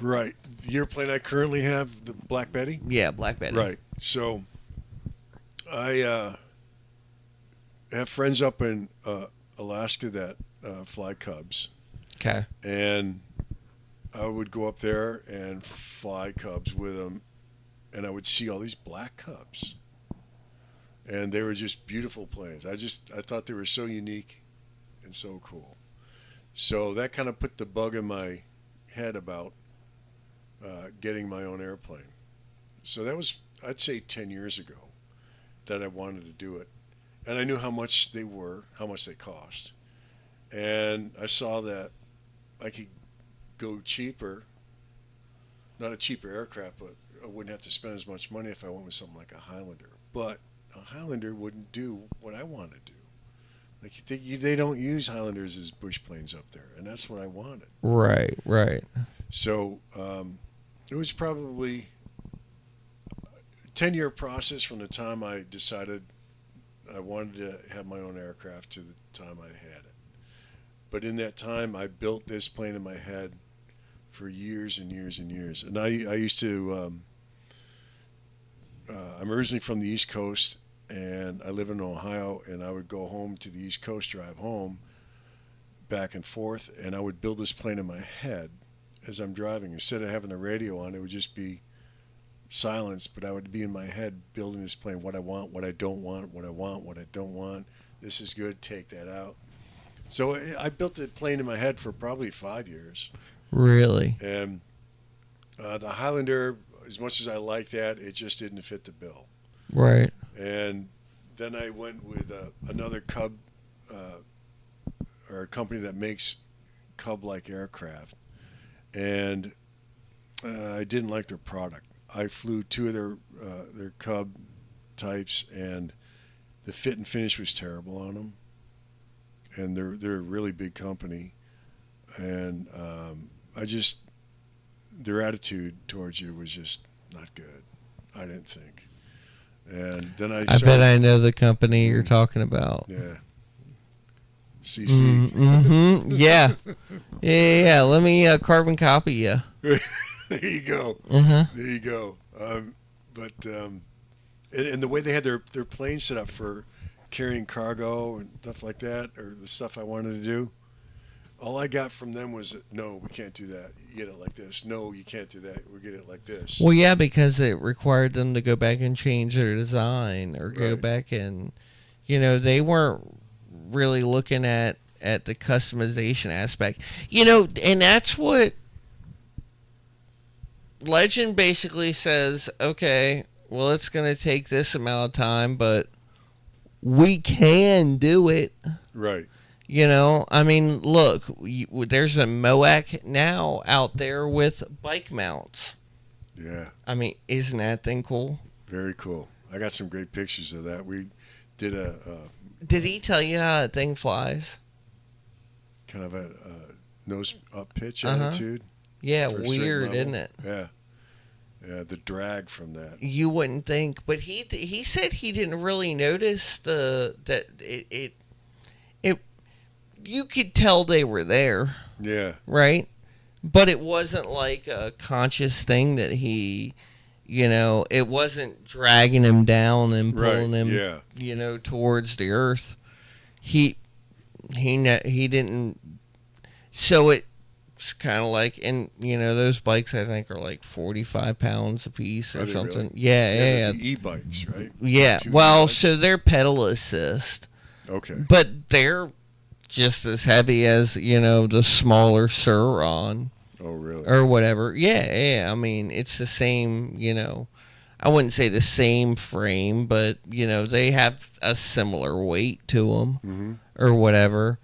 Right. The airplane I currently have, the Black Betty?
Yeah, Black Betty.
Right. So, I have friends up in Alaska that fly Cubs.
Okay.
And I would go up there and fly cubs with them, and I would see all these black cubs, and they were just beautiful planes. I thought they were so unique and so cool. So that kind of put the bug in my head about getting my own airplane. So that was, I'd say, 10 years ago that I wanted to do it, and I knew how much they were, how much they cost, and I saw that I could go cheaper, not a cheaper aircraft, but I wouldn't have to spend as much money if I went with something like a Highlander. But a Highlander wouldn't do what I want to do. Like they don't use Highlanders as bush planes up there, and that's what I wanted.
Right, right.
So it was probably a 10-year process from the time I decided I wanted to have my own aircraft to the time I had it. But in that time, I built this plane in my head for years and years and years. And I used to, I'm originally from the East Coast, and I live in Ohio, and I would go home to the East Coast, drive home, back and forth, and I would build this plane in my head as I'm driving. Instead of having the radio on, it would just be silence, but I would be in my head building this plane, what I want, what I don't want, what I want, what I don't want. This is good, take that out. So I built the plane in my head for probably 5 years.
Really?
And the Highlander, as much as I like that, it just didn't fit the bill.
Right.
And then I went with another Cub, or a company that makes Cub-like aircraft. And I didn't like their product. I flew two of their Cub types, and the fit and finish was terrible on them. And they're a really big company, and their attitude towards you was just not good. I didn't think. And then I
bet I know the company you're talking about.
Yeah. CC.
Mm-hmm. Yeah. Yeah. Let me carbon copy you.
There you go.
Uh-huh.
There you go. And the way they had their plane set up for carrying cargo and stuff like that, or the stuff I wanted to do, all I got from them was, no, we can't do that. You get it like this. No, you can't do that. We get it like this.
Well, yeah, because it required them to go back and change their design or go back and, they weren't really looking at the customization aspect. And that's what Legend basically says, okay, well, it's going to take this amount of time, but we can do it.
Right.
I mean, look, there's a MOAC now out there with bike mounts.
Yeah.
I mean, isn't that thing cool?
Very cool. I got some great pictures of that. We did
Did he tell you how that thing flies?
Kind of a nose up pitch attitude.
Yeah, weird, isn't it?
Yeah. Yeah, the drag from that.
You wouldn't think, but he said he didn't really notice that it you could tell they were there.
Yeah.
Right? But it wasn't like a conscious thing that he, it wasn't dragging him down and pulling him, towards the earth. He didn't. So it's kind of like, and those bikes I think are like 45 pounds a piece or something.
Really?
Yeah.
The e-bikes, right?
Yeah. Well, so they're pedal assist.
Okay.
But they're just as heavy as the smaller Sur-Ron.
Oh, really?
Or whatever. Yeah. I mean, it's the same. I wouldn't say the same frame, but they have a similar weight to them, or whatever.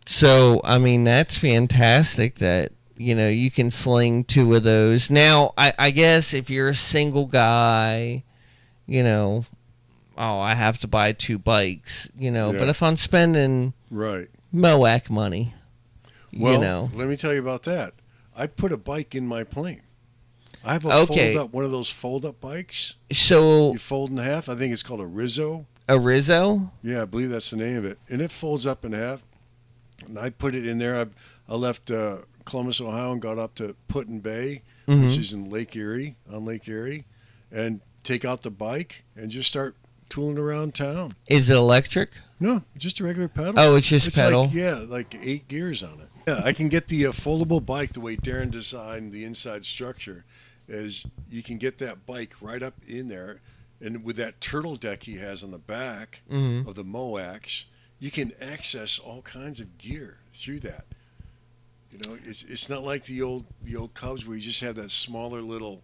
So I mean, that's fantastic that you can sling two of those. Now, I guess if you're a single guy, I have to buy two bikes, But if I'm spending MOAC money,
let me tell you about that. I put a bike in my plane. I have a one of those fold-up bikes.
So
you fold in half. I think it's called a Rizzo.
A Rizzo?
Yeah, I believe that's the name of it. And it folds up in half. And I put it in there. I left Columbus, Ohio, and got up to Put-in Bay, which is in Lake Erie, and take out the bike and just start tooling around town.
Is it electric?
No, just a regular pedal.
Oh, it's just pedal?
Like 8 gears on it. Yeah, I can get the foldable bike the way Darren designed the inside structure. Is you can get that bike right up in there, and with that turtle deck he has on the back
Hmm.
of the Moax, you can access all kinds of gear through that. You know, it's not like the old Cubs where you just have that smaller little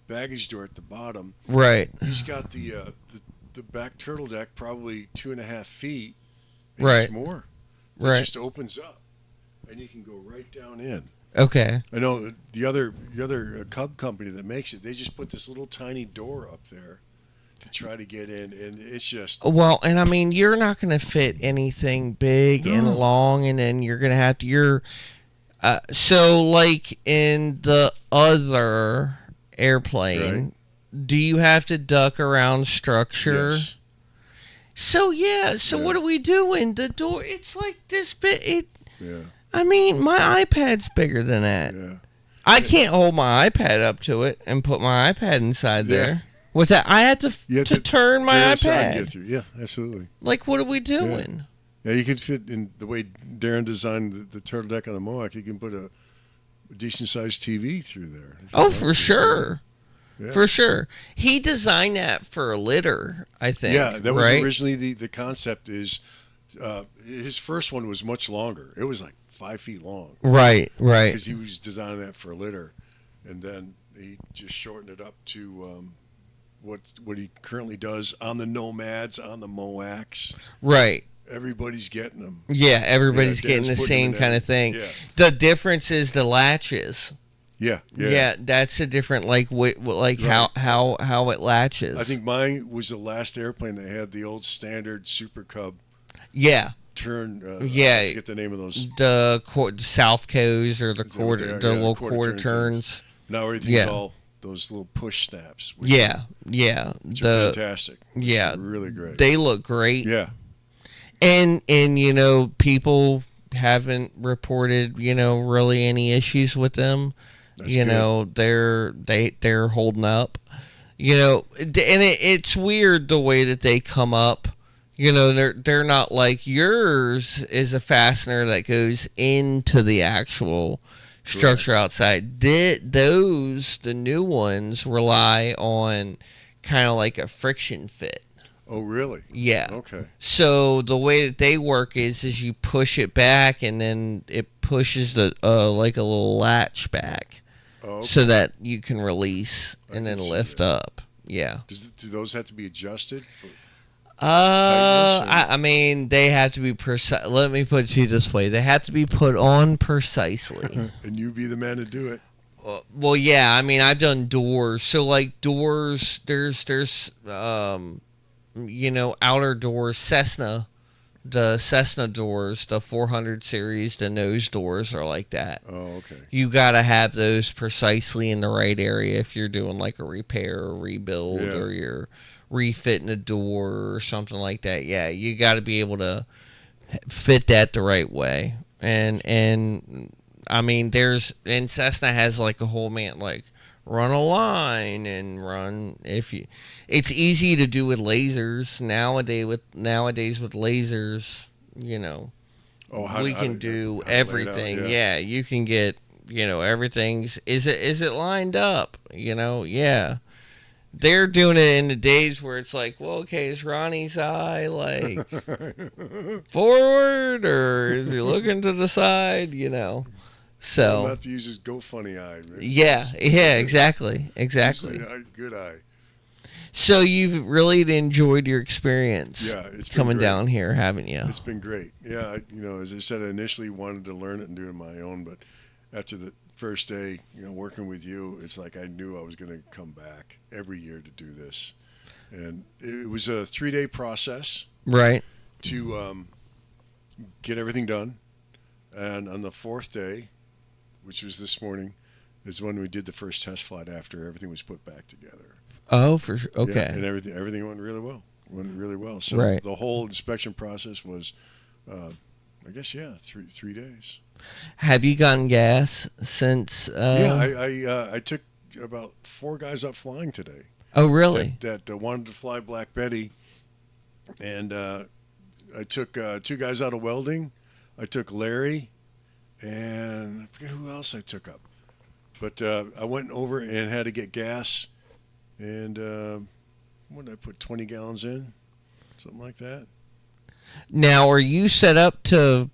baggage door at the bottom.
Right.
He's got the back turtle deck probably 2.5 feet, maybe
Right.
it's more. That
Right.
just opens up, and you can go right down in.
Okay.
I know the other Cub company that makes it. They just put this little tiny door up there to try to get in, and it's just
Well, and I mean, you're not going to fit anything big and
no
long, and then you're going to have to. So like in the other
right.
airplane, do you have to duck around structure?
Yes,
So yeah. So
yeah,
what are we doing? The door. It's like this bit.
yeah,
I mean, my iPad's bigger than that.
yeah,
I can't hold my iPad up to it and put my iPad inside
yeah.
there. With that, I had to
You have
to turn my
turn it aside and
iPad.
get through. Yeah, absolutely.
Like, what are we
Yeah,
doing?
yeah. You could fit in the way Darren designed the turtle deck on the Mohawk. You can put a decent sized TV through there if you
Oh,
want
for
to. Yeah,
sure.
yeah.
For sure. He designed that for a litter, I think.
Yeah, that was
Right?
originally the concept. Is his first one was much longer. It was like 5 feet long
Right, right.
because he was designing that for a litter, and then he just shortened it up to what he currently does on the Nomads, on the Moax.
Right.
Everybody's getting them.
Yeah,
Yeah,
everybody's getting
Darren's
the
putting
same
them in
kind
every.
of thing.
Yeah,
The difference is the latches.
yeah, yeah.
Yeah, that's a different like
Right.
how it latches.
I think mine was the last airplane that had the old standard Super Cub
yeah.
turn. I
Yeah,
forget the name of those.
the South codes or the
Is that what they
quarter
are?
the
Yeah,
little
quarter
quarter
turn things.
turns.
Now everything's
Yeah.
all those little push snaps,
Yeah. Yeah.
which are fantastic. Which
Yeah,
are really great.
they look great.
Yeah,
And people haven't reported, really any issues with them.
that's good.
They're holding up. And it's weird the way that they come up. They're not like yours is a fastener that goes into the actual structure
Correct.
outside. The new ones rely on kind of like a friction fit.
Oh, really?
Yeah.
Okay.
So the way that they work is you push it back and then it pushes the like a little latch back
Oh, okay.
so that you can release
I
and
can
then
see
lift
that.
up. Yeah.
Do those have to be adjusted for tightness?
I mean, they have to be precise. Let me put it to you this way: they have to be put on precisely.
And you be the man to do it.
Well, yeah. I mean, I've done doors. So, like doors, there's outer doors. The Cessna doors, the 400 series, the nose doors are like that.
Oh, okay.
You gotta have those precisely in the right area if you're doing like a repair or rebuild
Yeah.
or you're refitting a door or something like that. Yeah, you got to be able to fit that the right way. And I mean, Cessna has like a whole like run a line and run if you. It's easy to do with lasers nowadays with lasers.
Oh,
We can do everything.
Yeah.
Yeah, you can get everything's is it lined up? Yeah. They're doing it in the days where it's like, well, okay, is Ronnie's eye like forward or is he looking to the side? So
Not to use his go funny eye. Man.
yeah, exactly.
Use the good eye.
So you've really enjoyed your experience,
Yeah, it's been
coming
great.
down here, haven't you?
It's been great. Yeah, as I said, I initially wanted to learn it and do it on my own, but after the first day, working with you, it's like I knew I was going to come back every year to do this. And it was a 3-day process
Right.
to get everything done. And on the fourth day, which was this morning, is when we did the first test flight after everything was put back together.
Oh, for sure. Okay.
Yeah, and everything went really well. So
Right.
the whole inspection process was, I guess, yeah, three days.
Have you gotten gas since?
Yeah, I took about 4 guys up flying today
Oh, really?
that wanted to fly Black Betty, and I took 2 guys out of welding. I took Larry and I forget who else I took up. But I went over and had to get gas, and what did I put, 20 gallons in? Something like that?
Now, are you set up to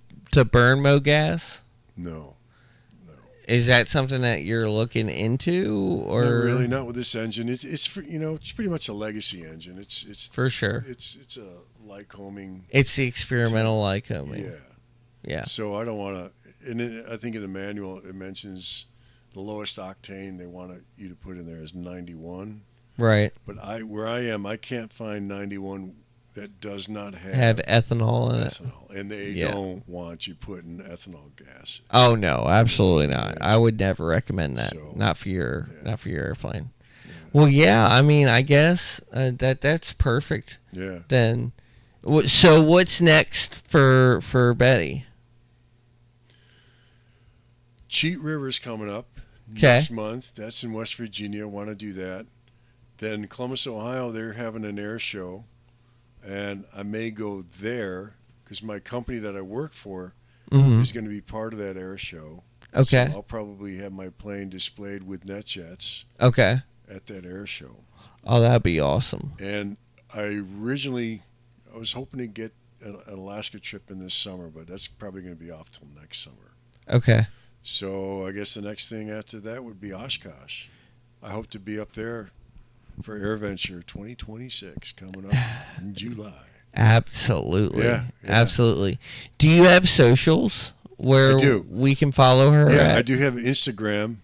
burn gas?
No.
Is that something that you're looking into, or
Not really, not with this engine. It's pretty much a legacy engine. It's
for sure?
It's a Lycoming.
It's the experimental Lycoming.
Yeah.
Yeah.
So I don't want to. And I think in the manual it mentions the lowest octane they want you to put in there is 91.
Right.
But where I am, I can't find 91 that does not
Have ethanol in it.
ethanol, and they don't want you putting ethanol gas.
Oh no, absolutely not. I would never recommend that.
So,
not for your airplane.
Yeah.
Well, yeah. I mean, I guess that's perfect.
Yeah.
Then, so what's next for Betty?
Cheat River's coming up
Okay.
next month. That's in West Virginia. Want to do that. Then Columbus, Ohio, they're having an air show, and I may go there because my company that I work for is going to be part of that air show.
Okay.
So I'll probably have my plane displayed with NetJets
Okay.
at that air show.
Oh, that'd be awesome.
And I was hoping to get an Alaska trip in this summer, but that's probably going to be off till next summer.
Okay.
So I guess the next thing after that would be Oshkosh. I hope to be up there for AirVenture 2026 coming up in July.
Absolutely.
Yeah.
Absolutely. Do you have socials where
I do.
we can follow her?
Yeah,
at?
I do have Instagram.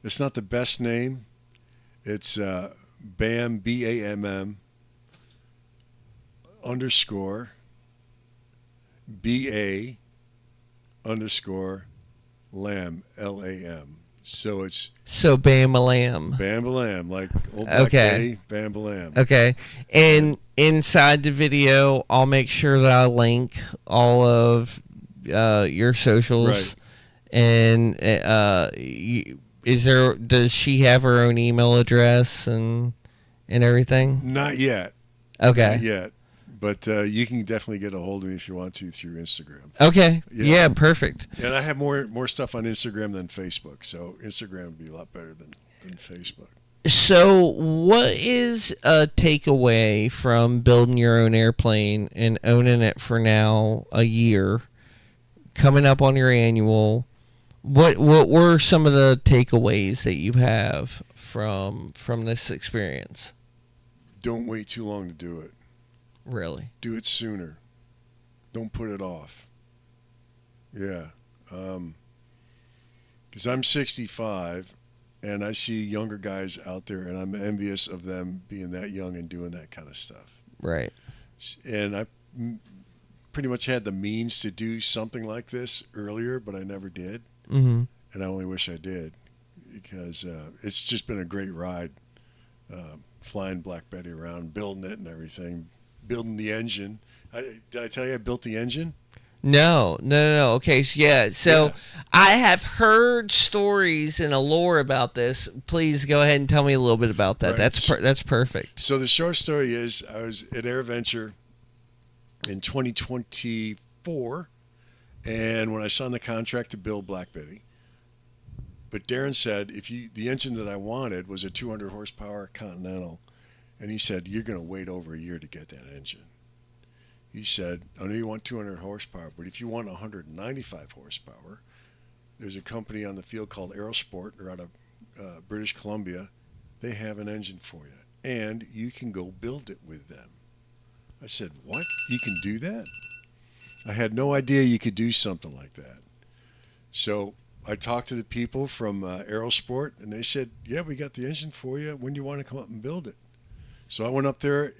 It's not the best name. It's BAM, BAMM _ BA _ Lamb, LAM. So it's
Bam-a-lam.
Bambalam, like old Black Betty, Bambalam.
Okay. And inside the video, I'll make sure that I link all of your socials.
Right.
And does she have her own email address and everything?
Not yet.
Okay.
Not yet. But you can definitely get a hold of me if you want to through Instagram.
Okay.
Yeah.
Yeah, perfect.
And I have more stuff on Instagram than Facebook, so Instagram would be a lot better than Facebook.
So, what is a takeaway from building your own airplane and owning it for now a year, coming up on your annual? What were some of the takeaways that you have from this experience?
Don't wait too long to do it.
Really?
Do it sooner. Don't put it off. Yeah. Because I'm 65, and I see younger guys out there, and I'm envious of them being that young and doing that kind of stuff.
Right.
And I pretty much had the means to do something like this earlier, but I never did.
Mm-hmm.
And I only wish I did, because it's just been a great ride, flying Black Betty around, building it and everything, building the engine. Did I tell you I built the engine?
No. Okay, so I have heard stories and a lore about this. Please go ahead and tell me a little bit about that.
Right.
That's perfect.
So the short story is I was at AirVenture in 2024, and when I signed the contract to build Black Betty, but Darren said the engine that I wanted was a 200 horsepower Continental, and he said, you're going to wait over a year to get that engine. He said, I know you want 200 horsepower, but if you want 195 horsepower, there's a company on the field called Aerosport. They're out of British Columbia. They have an engine for you, and you can go build it with them. I said, what? You can do that? I had no idea you could do something like that. So I talked to the people from Aerosport, and they said, yeah, we got the engine for you. When do you want to come up and build it? So I went up there.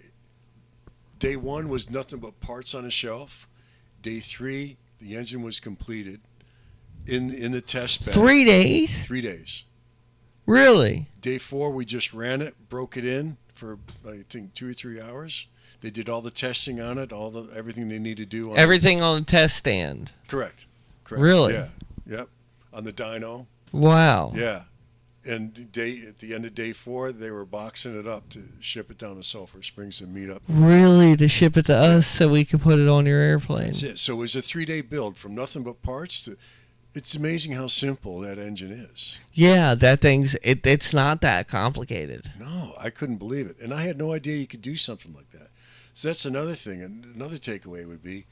Day one was nothing but parts on a shelf. Day three, the engine was completed in the test bed.
3 days?
3 days.
Really?
Day four, we just ran it, broke it in for, I think, 2 or 3 hours. They did all the testing on it, everything they need to do.
Everything on the test stand?
Correct.
Really?
Yeah. Yep. On the dyno.
Wow.
Yeah. And at the end of day four, they were boxing it up to ship it down to Sulphur Springs and meet up.
Really? To ship it to us so we could put it on your airplane?
That's it. So it was a 3-day build from nothing but parts to It's amazing how simple that engine is.
Yeah, that it's not that complicated.
No, I couldn't believe it. And I had no idea you could do something like that. So that's another thing. And another takeaway would be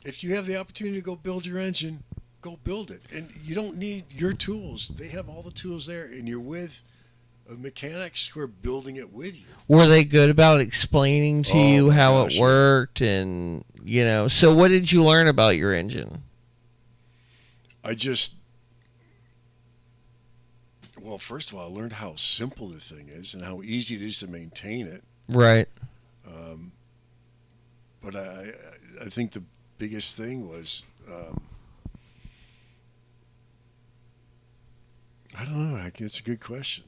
if you have the opportunity to go build your engine, go build it. And you don't need your tools. They have all the tools there, and you're with mechanics who are building it with you.
Were they good about explaining to
Oh
you
my
how
gosh,
it
yeah.
worked and, so what did you learn about your engine?
I just, well, first of all, I learned how simple the thing is and how easy it is to maintain it.
Right.
Um, but I think the biggest thing was, I don't know. It's a good question.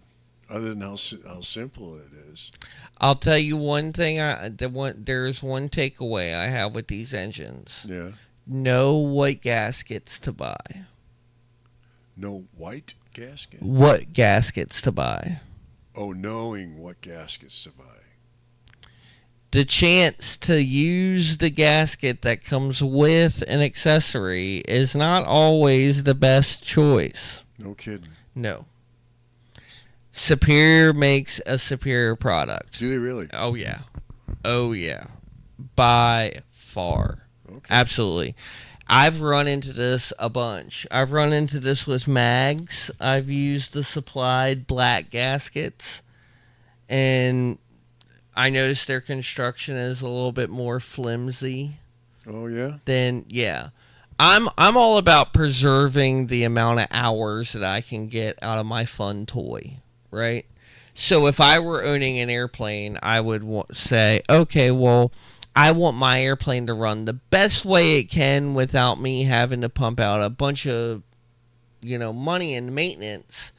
Other than how simple it is.
I'll tell you one thing. There's one takeaway I have with these engines.
Yeah.
Know what gaskets to buy.
No white gasket.
What gaskets to buy.
Oh, knowing what gaskets to buy.
The chance to use the gasket that comes with an accessory is not always the best choice.
No kidding.
No. Superior makes a superior product.
Do they really?
Oh, yeah. Oh, yeah. By far.
Okay.
Absolutely. I've run into this a bunch. I've run into this with mags. I've used the supplied black gaskets. And I noticed their construction is a little bit more flimsy.
Oh yeah.
Then yeah, I'm all about preserving the amount of hours that I can get out of my fun toy, right? So if I were owning an airplane, I would say, okay, well, I want my airplane to run the best way it can without me having to pump out a bunch of, money in maintenance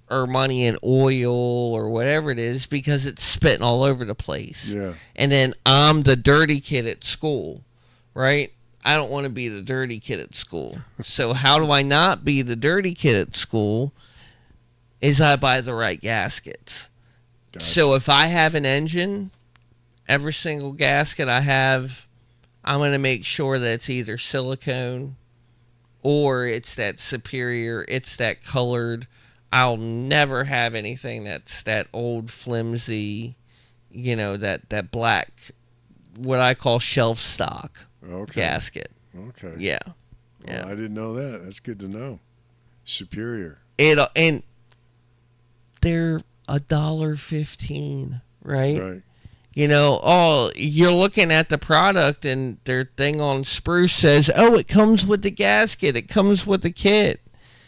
or money in oil or whatever it is because it's spitting all over the place.
Yeah.
And then I'm the dirty kid at school, right? I don't want to be the dirty kid at school. So how do I not be the dirty kid at school? Is I buy the right gaskets.
Gotcha.
So if I have an engine, every single gasket I have, I'm going to make sure that it's either silicone or it's that superior, it's that colored. I'll never have anything that's that old flimsy, that black, what I call shelf stock gasket.
Okay.
Yeah.
Well,
Yeah.
I didn't know that. That's good to know. Superior.
And they're $1.15, right?
Right.
You're looking at the product and their thing on Spruce says, oh, it comes with the gasket. It comes with the kit.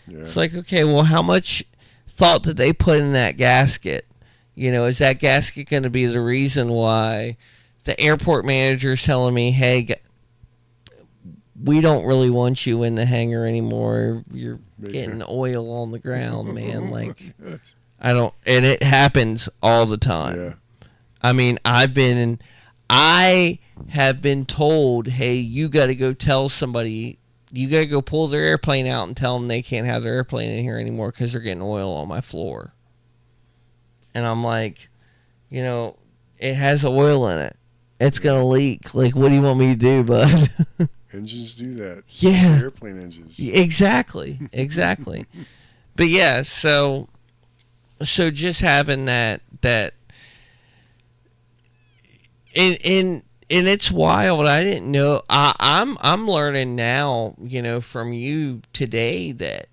Yeah.
It's like, okay, well, how much thought did they put in that gasket? Is that gasket going to be the reason why the airport manager is telling me, hey, we don't really want you in the hangar anymore. You're getting oil on the ground, man. Like, and it happens all the time.
Yeah.
I mean, I have been told, hey, you got to go tell somebody, you got to go pull their airplane out and tell them they can't have their airplane in here anymore because they're getting oil on my floor. And I'm like, it has oil in it. It's going to leak. Like, what do you want me to do, bud?
Engines do that.
Yeah.
Airplane engines.
Exactly. But yeah, so just having that and it's wild. I didn't know. I'm learning now, from you today that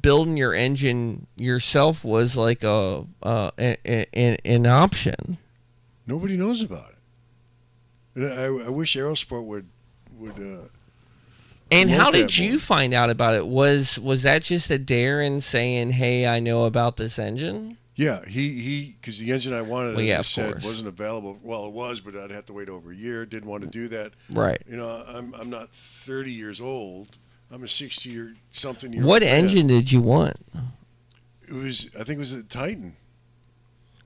building your engine yourself was like an option.
Nobody knows about it. And I wish Aerosport would.
And how
promote
did
that
you
more.
find out about it? Was that just a Darren saying, "Hey, I know about this engine"?
Yeah, he because the engine I wanted,
Well, yeah,
as I
of
said,
course.
wasn't available. Well, it was, but I'd have to wait over a year. Didn't want to do that.
Right.
I'm not 30 years old. I'm a 60-something year.
What
old man.
engine did you want?
I think it was the Titan.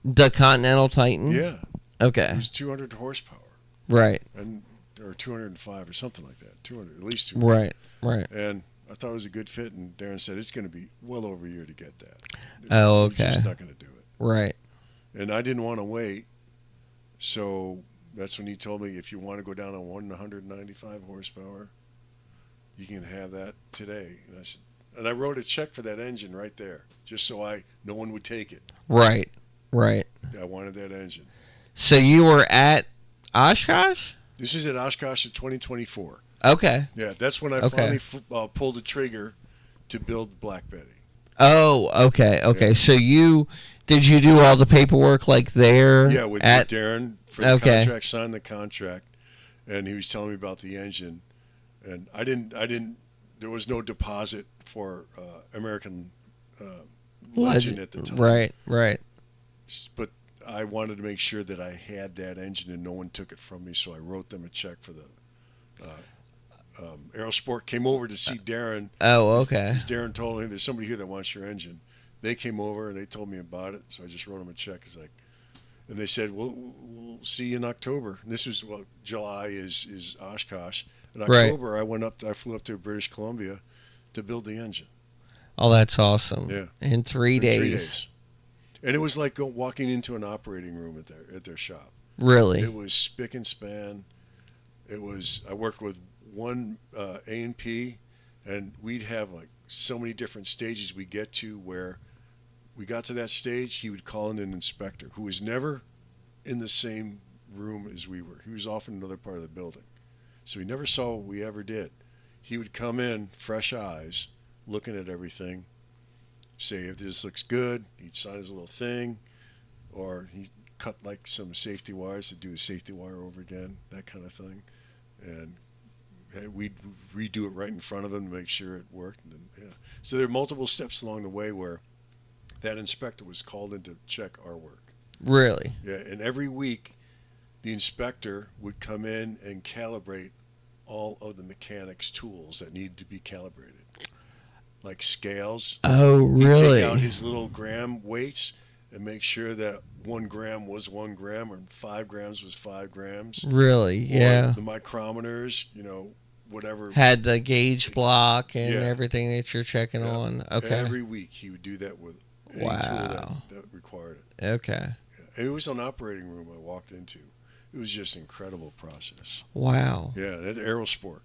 The Continental Titan?
Yeah,
Okay.
it was 200 horsepower
Right.
or 205 or something like that. 200, at least 200.
Right.
And I thought it was a good fit, and Darren said it's going to be well over a year to get that.
Oh,
We're just
okay.
not going to do it.
Right.
And I didn't want to wait, so that's when he told me if you want to go down on 195 horsepower, you can have that today. And I said, and I wrote a check for that engine right there, just so no one would take it.
Right. Right.
I wanted that engine.
So you were at Oshkosh?
This was at Oshkosh in 2024.
Okay.
Yeah, that's when I finally pulled the trigger to build the Black Betty.
Oh, okay, okay.
Yeah.
So did you do all the paperwork like there?
Yeah, with Darren for the contract, signed the contract, and he was telling me about the engine, and I didn't. There was no deposit for American Legend at the time.
Right, right.
But I wanted to make sure that I had that engine and no one took it from me, so I wrote them a check for the. Aerosport came over to see Darren.
Oh, okay.
Because Darren told me there's somebody here that wants your engine. They came over and they told me about it, so I just wrote them a check. It's like, and they said, we'll see you in October. And this was July is Oshkosh. In October, right. I flew up to British Columbia to build the engine.
Oh, that's awesome.
Yeah,
in 3 days.
3 days, and it was like walking into an operating room at their shop.
Really,
it was spick and span. I worked with one A&P, and we'd have like so many different stages we get to where we got to that stage, he would call in an inspector who was never in the same room as we were. He was off in another part of the building. So he never saw what we ever did. He would come in, fresh eyes, looking at everything, say if this looks good, he'd sign his little thing, or he'd cut like some safety wires to do the safety wire over again, that kind of thing. And we'd redo it right in front of him to make sure it worked. And, yeah. So there are multiple steps along the way where that inspector was called in to check our work.
Really?
Yeah, and every week the inspector would come in and calibrate all of the mechanics' tools that needed to be calibrated, like scales.
Oh, really?
He'd take out his little gram weights and make sure that 1 gram was 1 gram or 5 grams was 5 grams.
Really? Yeah.
Or the micrometers, whatever.
Had the gauge block and everything that you're checking on. Okay.
Every week he would do that with any tool that required it.
Okay.
Yeah. And it was an operating room I walked into. It was just an incredible process.
Wow.
Yeah, that's Aerosport.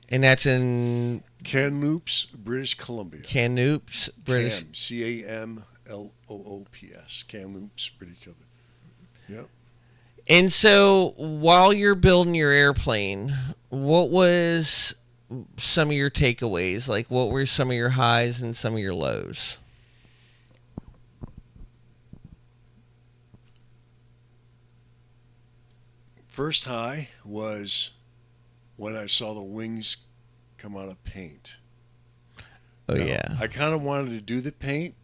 And that's in
Kamloops, British Columbia.
Kamloops, British.
Camloops, Kamloops, British Columbia. Yep.
And so, while you're building your airplane, what was some of your takeaways? Like, what were some of your highs and some of your lows?
First high was when I saw the wings come out of paint.
Oh, yeah.
I kind of wanted to do the paint,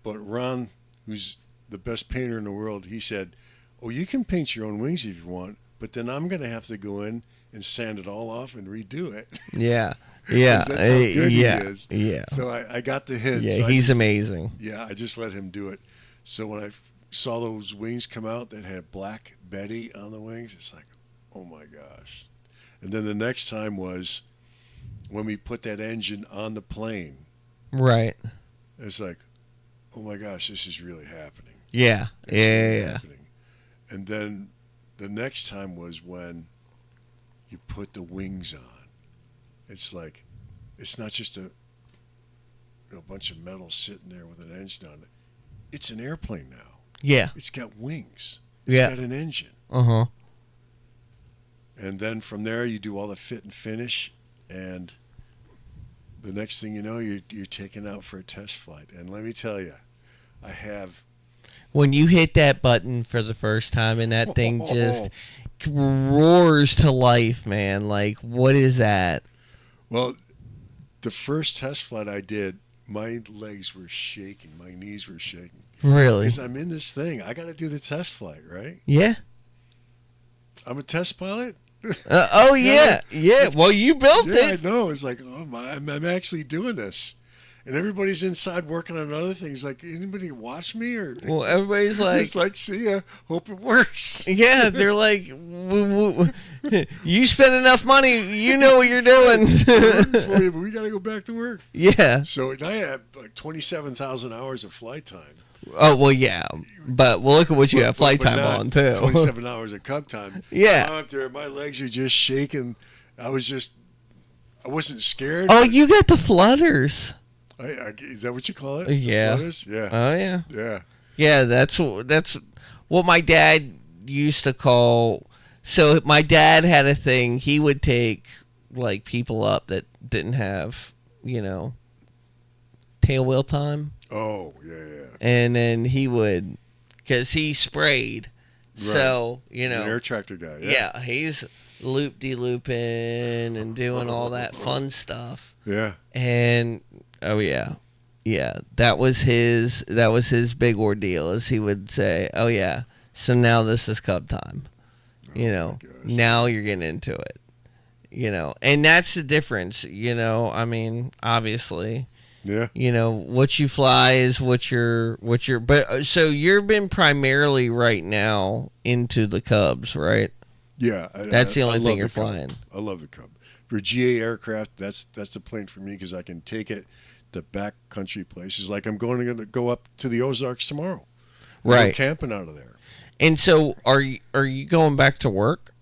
but Ron, who's the best painter in the world, he said, "Oh, you can paint your own wings if you want, but then I'm going to have to go in and sand it all off and redo it."
Yeah. Yeah.
That's how good he is.
Yeah.
So I got the hint.
Yeah,
so
he's amazing.
Yeah, I just let him do it. So when I saw those wings come out that had Black Betty on the wings, it's like, oh my gosh. And then the next time was when we put that engine on the plane.
Right.
It's like, oh my gosh, this is really happening.
Yeah.
It's really
yeah.
happening. And then the next time was when you put the wings on. It's like, it's not just a bunch of metal sitting there with an engine on it. It's an airplane now.
Yeah.
It's got wings. It's got an engine.
Uh-huh.
And then from there, you do all the fit and finish, and the next thing you know, you're taken out for a test flight. And let me tell you, I have.
When you hit that button for the first time and that thing just roars to life, man, like, what is that?
Well, the first test flight I did, my legs were shaking. My knees were shaking.
Really?
Because I'm in this thing. I got to do the test flight, right?
Yeah.
I'm a test pilot.
Oh, yeah. Yeah. Well, you built it.
I know. It's like, oh my, I'm actually doing this. And everybody's inside working on other things. Like, anybody watch me? Or
well, everybody's like,
it's like, see ya. Hope it works.
Yeah, they're like, you spend enough money, you know what you're doing.
For you, but we got to go back to work.
Yeah.
So I have like 27,000 hours of flight time.
Oh, well, yeah. But we'll look at what you have flight time on, too.
27 hours of cup time.
Yeah.
I'm out there, my legs are just shaking. I I wasn't scared.
Oh, you got the flutters.
Is that what you call it?
Yeah.
The flutters? Yeah.
Oh yeah.
Yeah.
Yeah, that's what my dad used to call. So my dad had a thing. He would take like people up that didn't have, tail wheel time,
Oh, yeah.
and then he would, because he sprayed.
Right.
So
He's an air tractor guy.
yeah, he's looping and doing all that fun stuff.
Yeah.
And oh yeah, that was his big ordeal. Is he would say, oh yeah, so now this is cub time.
Oh,
Now you're getting into it. And that's the difference. I mean, obviously.
Yeah.
What you fly is what you're. But so you've been primarily right now into the Cubs, right?
Yeah.
That's the only thing you're flying.
I love the Cub. For GA aircraft, that's the plane for me because I can take it to backcountry places. Like I'm going to go up to the Ozarks tomorrow.
Right.
Go camping out of there.
And so are you going back to work?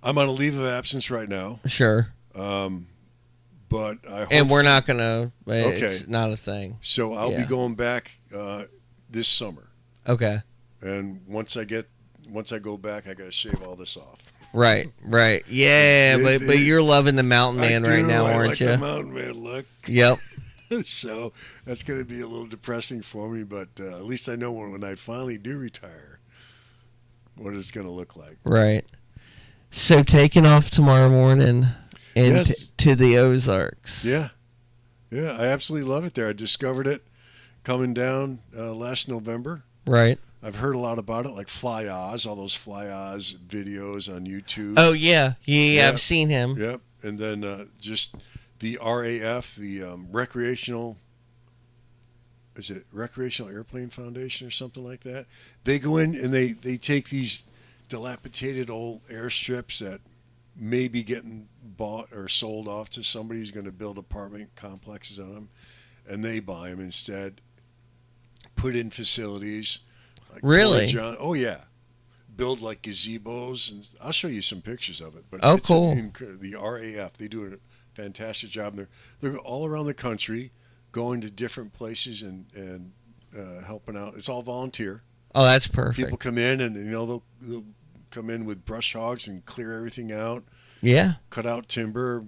I'm on a leave of absence right now.
Sure.
But I hope.
And we're not gonna.
Okay.
It's not a thing.
So I'll be going back this summer.
Okay.
And once I go back, I got to shave all this off.
Right. Yeah, but you're loving the mountain man right now,
I
aren't
like
you?
the mountain man look.
Yep.
So that's going to be a little depressing for me, but at least I know when I finally do retire, what it's going to look like.
Right. So taking off tomorrow morning and
Yes.
to the Ozarks.
Yeah. I absolutely love it there. I discovered it coming down last November.
Right.
I've heard a lot about it, like Fly Oz, all those Fly Oz videos on YouTube.
Oh yeah. I've seen him.
Yep. And then just the RAF, the Recreational Airplane Foundation or something like that. They go in and they take these dilapidated old airstrips that may be getting bought or sold off to somebody who's going to build apartment complexes on them, and they buy them instead, put in facilities. Like
Really?
Oh yeah, build like gazebos, and I'll show you some pictures of it. But
Oh,
it's
cool.
The RAF, they do a fantastic job. They're all around the country, going to different places and helping out. It's all volunteer.
Oh, that's perfect.
People come in and they'll come in with brush hogs and clear everything out.
Yeah.
Cut out timber,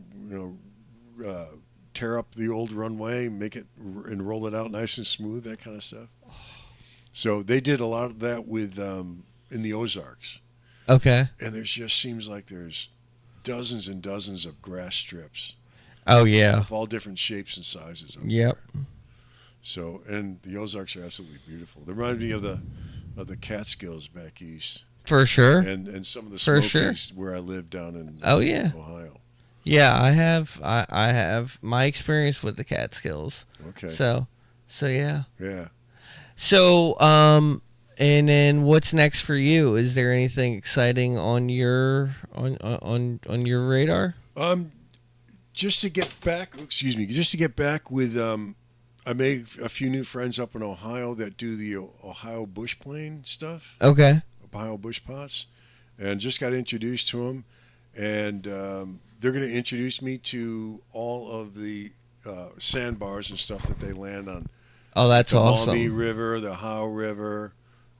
tear up the old runway, make it and roll it out nice and smooth, that kind of stuff. So they did a lot of that with in the Ozarks.
Okay.
And there just seems like there's dozens and dozens of grass strips
Oh yeah.
of all different shapes and sizes.
Yep.
So, and the Ozarks are absolutely beautiful. They remind me of the Catskills back east.
For sure.
And some of the
For
Smokies
sure.
where I lived down in
Ohio. Yeah, I have my experience with the Catskills.
Okay.
So yeah.
Yeah.
So and then what's next for you? Is there anything exciting on your on your radar?
Just to get back with I made a few new friends up in Ohio that do the Ohio bush plane stuff.
Okay.
Ohio bush pots, and just got introduced to them, and they're going to introduce me to all of the sandbars and stuff that they land on.
Oh, that's
the
awesome.
Maumee River, the Ohio River,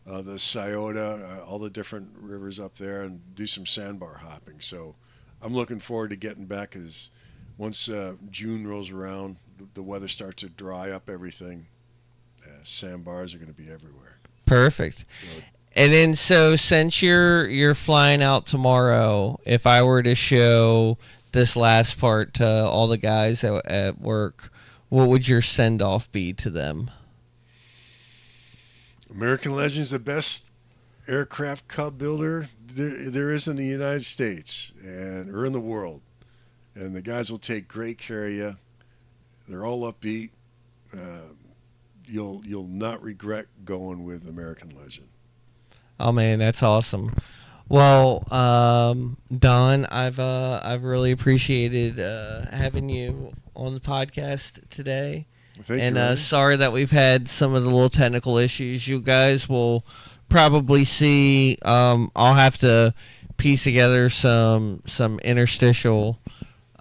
the Scioto, all the different rivers up there, and do some sandbar hopping. So I'm looking forward to getting back, as once June rolls around, the weather starts to dry up everything. Sandbars are going to be everywhere.
Perfect.
So,
and then, so since you're flying out tomorrow, if I were to show this last part to all the guys at work, what would your send off be to them?
American Legend's the best aircraft cub builder there is in the United States or in the world, and the guys will take great care of you. They're all upbeat. You'll not regret going with American Legend.
Oh man, that's awesome. Well, Don, I've really appreciated having you on the podcast today.
Thank
and
you.
Sorry that we've had some of the little technical issues. You guys will probably see. I'll have to piece together some interstitial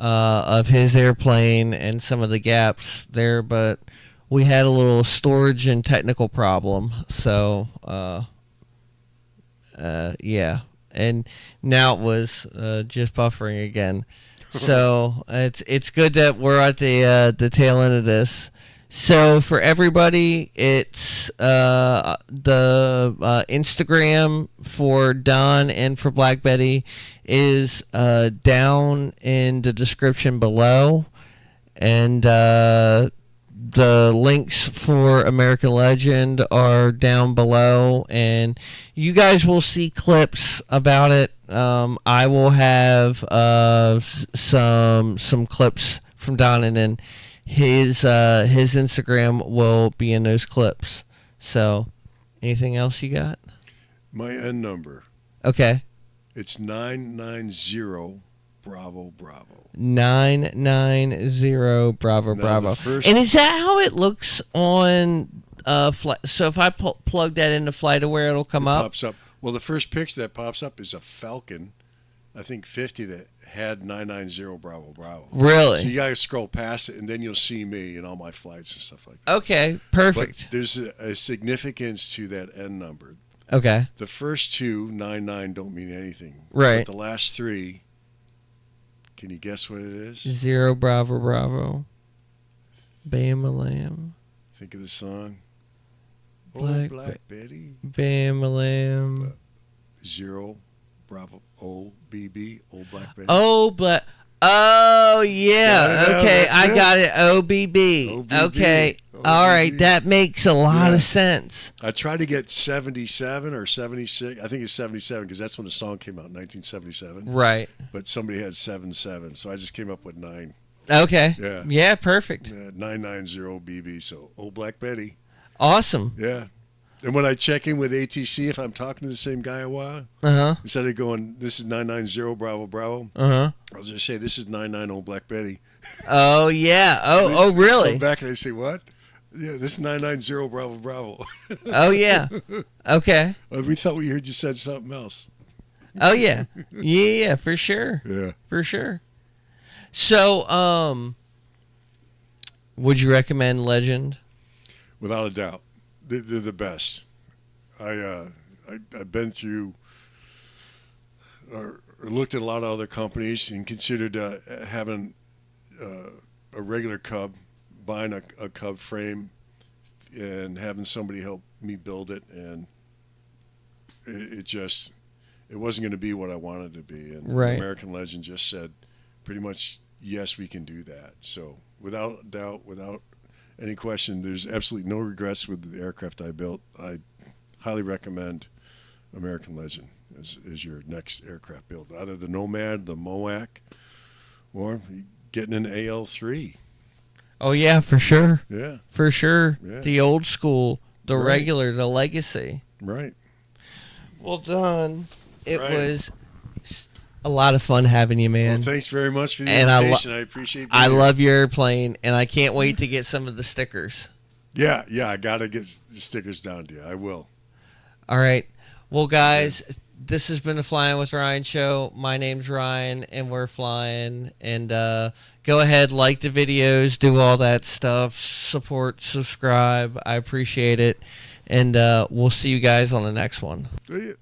of his airplane and some of the gaps there, but we had a little storage and technical problem. So, yeah. And now it was just buffering again. So it's good that we're at the tail end of this. So for everybody, it's the Instagram for Don and for Black Betty is down in the description below, and the links for American Legend are down below, and you guys will see clips about it. I will have some clips from Don, and then his Instagram will be in those clips. So, anything else you got?
My N number.
Okay.
It's 990 Bravo Bravo.
990 Bravo
Now,
Bravo.
the first-
And is that how it looks on flight? So if I plug that into FlightAware, it'll come up?
Pops up. Well, the first picture that pops up is a Falcon, I think 50, that had 990 Bravo Bravo.
Really?
So you got to scroll past it, and then you'll see me and all my flights and stuff like that.
Okay, perfect.
But there's a significance to that N number.
Okay.
The first two, 99, don't mean anything.
Right.
But the last three, can you guess what it is?
0 Bravo Bravo. Bam a lamb.
Think of the song.
Black
Betty.
Bam a lamb.
0 Bravo OBB, Old Black Betty.
Oh, but oh yeah.
Yeah,
Okay,
that's
I
it.
got it. OBB.
OBB.
Okay. All right,
OBB.
that makes a lot
Yeah.
of sense.
I tried to get 77 or 76. I think it's 77 because that's when the song came out, 1977.
Right.
But somebody had 77, so I just came up with 9.
Okay.
Yeah.
Yeah, perfect.
990 BB, so Old Black Betty.
Awesome.
Yeah. And when I check in with ATC, if I'm talking to the same guy a while,
Uh-huh.
instead of going, this is 990 Bravo Bravo,
Uh-huh.
I was going to say, this is 99 Old Black Betty.
Oh yeah. Oh really?
Come back and I say, what? Yeah, this is 990 Bravo Bravo.
Oh yeah. Okay.
We thought we heard you said something else.
Oh yeah. Yeah, for sure.
Yeah.
For sure. So, would you recommend Legend?
Without a doubt. They're the best. I've been through or looked at a lot of other companies and considered having a regular Cub, buying a Cub frame and having somebody help me build it, and it wasn't going to be what I wanted it to be. And
Right.
American Legend just said pretty much, yes, we can do that. So without doubt, without any question, there's absolutely no regrets with the aircraft I built. I highly recommend American Legend as your next aircraft build. Either the Nomad, the MOAC, or getting an AL3.
Oh yeah, for sure.
Yeah,
For sure.
Yeah.
The old school, the
Right.
regular, the legacy.
right.
Well done. It
Right.
was a lot of fun having you, man.
Well, thanks very much for the
And
invitation. I appreciate
I
being here.
love your airplane, and I can't wait to get some of the stickers.
Yeah, I got to get the stickers down to you. I will.
All right. Well, guys, this has been the Flying with Ryan show. My name's Ryan, and we're flying. And go ahead, like the videos, do all that stuff, support, subscribe. I appreciate it. And we'll see you guys on the next one.
See ya.